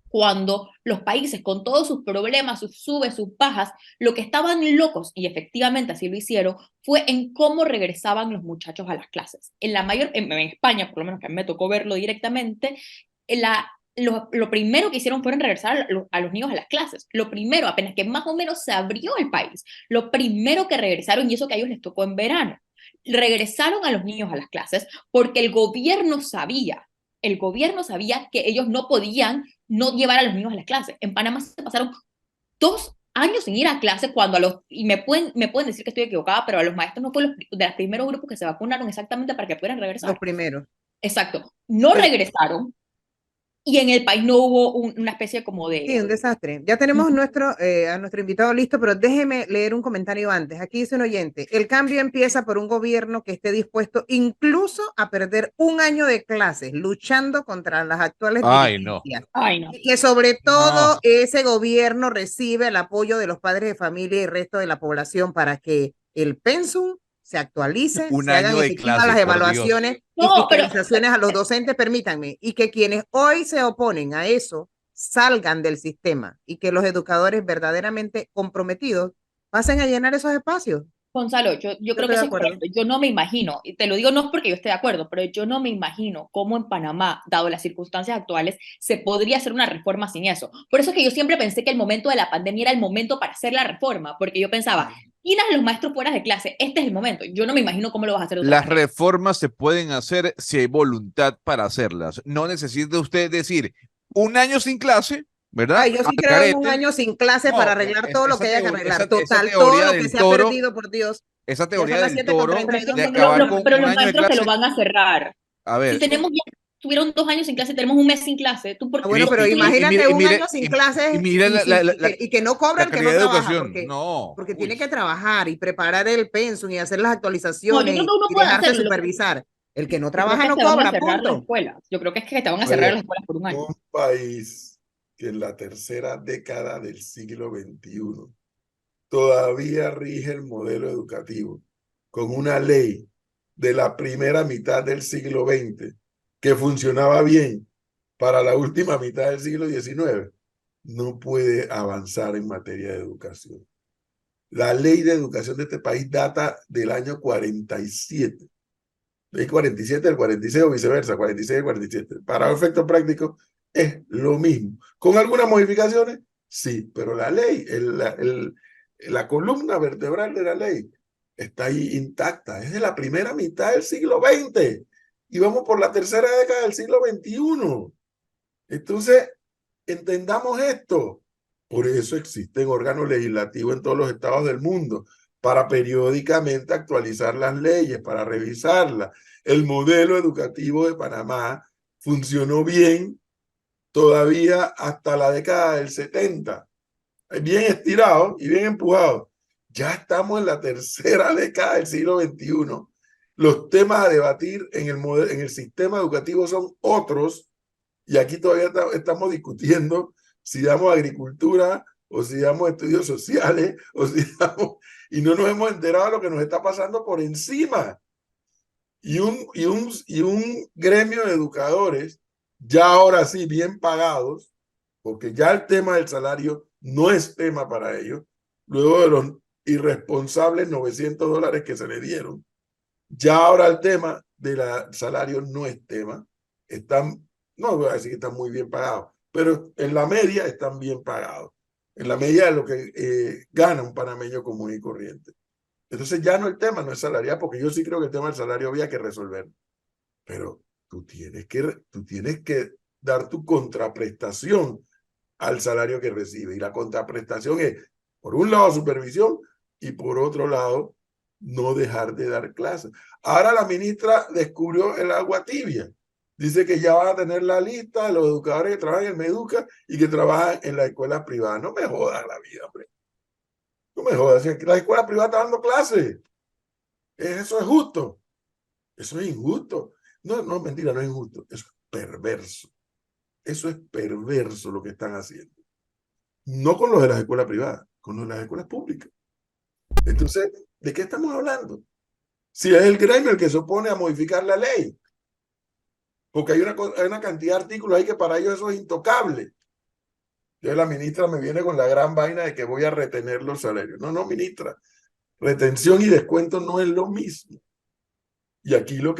Speaker 6: cuando los países con todos sus problemas, sus subes, sus bajas, lo que estaban locos, y efectivamente así lo hicieron, fue en cómo regresaban los muchachos a las clases. En España, por lo menos que a mí me tocó verlo directamente, lo primero que hicieron fueron regresar a los niños a las clases. Lo primero, apenas que más o menos se abrió el país, lo primero que regresaron, y eso que a ellos les tocó en verano, regresaron a los niños a las clases porque el gobierno sabía que ellos no podían no llevar a los niños a las clases. En Panamá se pasaron 2 años sin ir a clase y me pueden decir que estoy equivocada, pero a los maestros no fue de los primeros grupos que se vacunaron exactamente para que pudieran regresar.
Speaker 2: Los primeros.
Speaker 6: Exacto. No regresaron. y en el país no hubo una especie como
Speaker 2: Sí, un
Speaker 6: de...
Speaker 2: desastre. Ya tenemos a nuestro invitado listo, pero déjeme leer un comentario antes. Aquí dice un oyente, el cambio empieza por un gobierno que esté dispuesto incluso a perder un año de clases luchando contra las actuales
Speaker 3: Ay, no.
Speaker 2: dirigencias.
Speaker 6: Ay, no.
Speaker 2: Y que sobre todo
Speaker 3: No.
Speaker 2: ese gobierno recibe el apoyo de los padres de familia y el resto de la población para que el pensum se actualice,
Speaker 3: Un
Speaker 2: se hagan
Speaker 3: año de
Speaker 2: efectivas
Speaker 3: clase,
Speaker 2: las
Speaker 3: por Dios.
Speaker 2: evaluaciones y
Speaker 6: No, pero
Speaker 2: fiscalizaciones a los docentes, permítanme, y que quienes hoy se oponen a eso salgan del sistema y que los educadores verdaderamente comprometidos pasen a llenar esos espacios.
Speaker 6: Gonzalo, yo
Speaker 2: Yo
Speaker 6: creo
Speaker 2: estoy
Speaker 6: que
Speaker 2: de
Speaker 6: eso es
Speaker 2: acuerdo.
Speaker 6: correcto. Yo no me imagino, y te lo digo no porque yo esté de acuerdo, pero yo no me imagino cómo en Panamá, dado las circunstancias actuales, se podría hacer una reforma sin eso. Por eso es que yo siempre pensé que el momento de la pandemia era el momento para hacer la reforma, porque yo pensaba, tienes a los maestros fuera de clase, este es el momento. Yo no me imagino cómo lo vas a hacer de otra
Speaker 3: Las
Speaker 6: manera.
Speaker 3: reformas se pueden hacer si hay voluntad para hacerlas. No necesita usted decir un año sin clase, ¿verdad?
Speaker 2: Ay, yo sí
Speaker 3: Al
Speaker 2: creo en un
Speaker 3: carete.
Speaker 2: año sin clase
Speaker 3: No,
Speaker 2: para arreglar todo lo
Speaker 3: esa
Speaker 2: que haya que
Speaker 3: teoría,
Speaker 2: arreglar.
Speaker 3: esa
Speaker 2: Total, todo
Speaker 3: teoría
Speaker 2: lo que
Speaker 3: del
Speaker 2: se ha
Speaker 3: toro,
Speaker 2: perdido, por Dios.
Speaker 3: esa
Speaker 2: Ya son
Speaker 3: teoría
Speaker 2: las
Speaker 3: del toro
Speaker 2: 7:32
Speaker 3: de
Speaker 2: minutos.
Speaker 3: acabar con
Speaker 6: Pero
Speaker 3: un
Speaker 6: los
Speaker 3: año de
Speaker 6: maestros te lo
Speaker 3: clase.
Speaker 6: van a cerrar.
Speaker 3: A
Speaker 6: Si
Speaker 3: ver,
Speaker 6: tenemos ya, tuvieron 2 años sin clase, tenemos un mes sin clase. ¿Tú por
Speaker 2: Ah,
Speaker 6: qué
Speaker 2: bueno,
Speaker 3: y,
Speaker 2: pero
Speaker 3: y, y, y
Speaker 2: imagínate
Speaker 3: mire, y
Speaker 2: un año
Speaker 3: mire,
Speaker 2: sin
Speaker 3: y
Speaker 2: clases
Speaker 3: mire
Speaker 2: y que no cobra
Speaker 3: la
Speaker 2: el que no
Speaker 3: calidad de
Speaker 2: trabaja,
Speaker 3: educación. No,
Speaker 2: porque tiene
Speaker 3: uy.
Speaker 2: que trabajar y preparar el pensum y hacer las
Speaker 6: No, yo
Speaker 2: actualizaciones
Speaker 6: creo que uno
Speaker 2: y
Speaker 6: puede
Speaker 2: dejarse
Speaker 6: hacerlo.
Speaker 2: supervisar. El que no
Speaker 6: Yo creo
Speaker 2: trabaja
Speaker 6: que
Speaker 2: no
Speaker 6: te van a
Speaker 2: cobra,
Speaker 6: cerrar las
Speaker 2: punto.
Speaker 6: escuelas. Yo creo que es que te van a cerrar
Speaker 1: Oye,
Speaker 6: las escuelas por un año.
Speaker 1: un país que en la tercera década del siglo XXI todavía rige el modelo educativo con una ley de la primera mitad del siglo XX que funcionaba bien para la última mitad del siglo XIX, no puede avanzar en materia de educación. La ley de educación de este país data del año 47. Ley 47 del 46 o viceversa, 46 del 47. Para efectos prácticos es lo mismo. ¿Con algunas modificaciones? Sí, pero la ley, la columna vertebral de la ley está ahí intacta. Es de la primera mitad del siglo XX y vamos por la tercera década del siglo XXI. Entonces, entendamos esto. Por eso existen órganos legislativos en todos los estados del mundo, para periódicamente actualizar las leyes, para revisarlas. El modelo educativo de Panamá funcionó bien todavía hasta la década del 70. Bien estirado y bien empujado. Ya estamos en la tercera década del siglo XXI. Los temas a debatir en el sistema educativo son otros. Y aquí todavía estamos discutiendo si damos agricultura o si damos estudios sociales o si damos, y no nos hemos enterado de lo que nos está pasando por encima. Y un gremio de educadores, ya ahora sí bien pagados, porque ya el tema del salario no es tema para ellos, luego de los irresponsables $900 que se le dieron, ya ahora el tema del salario no es tema. Están, no voy a decir que están muy bien pagados, pero en la media están bien pagados. En la media de lo que gana un panameño común y corriente. Entonces ya no el tema no es salarial, porque yo sí creo que el tema del salario había que resolver. Pero tú tienes que dar tu contraprestación al salario que recibe. Y la contraprestación es, por un lado, supervisión y por otro lado, no dejar de dar clases. Ahora la ministra descubrió el agua tibia. Dice que ya van a tener la lista de los educadores que trabajan en Meduca y que trabajan en las escuelas privadas. No me jodas la vida, hombre. No me jodas. Las escuelas privadas están dando clases. Eso es justo. Eso es injusto. No, no, mentira, no es injusto. Eso es perverso. Eso es perverso lo que están haciendo. No con los de las escuelas privadas, con los de las escuelas públicas. Entonces, ¿de qué estamos hablando? Si es el gremio el que se opone a modificar la ley. Porque hay una cantidad de artículos ahí que para ellos eso es intocable. Entonces la ministra me viene con la gran vaina de que voy a retener los salarios. No, no, ministra. Retención y descuento no es lo mismo. Y aquí lo que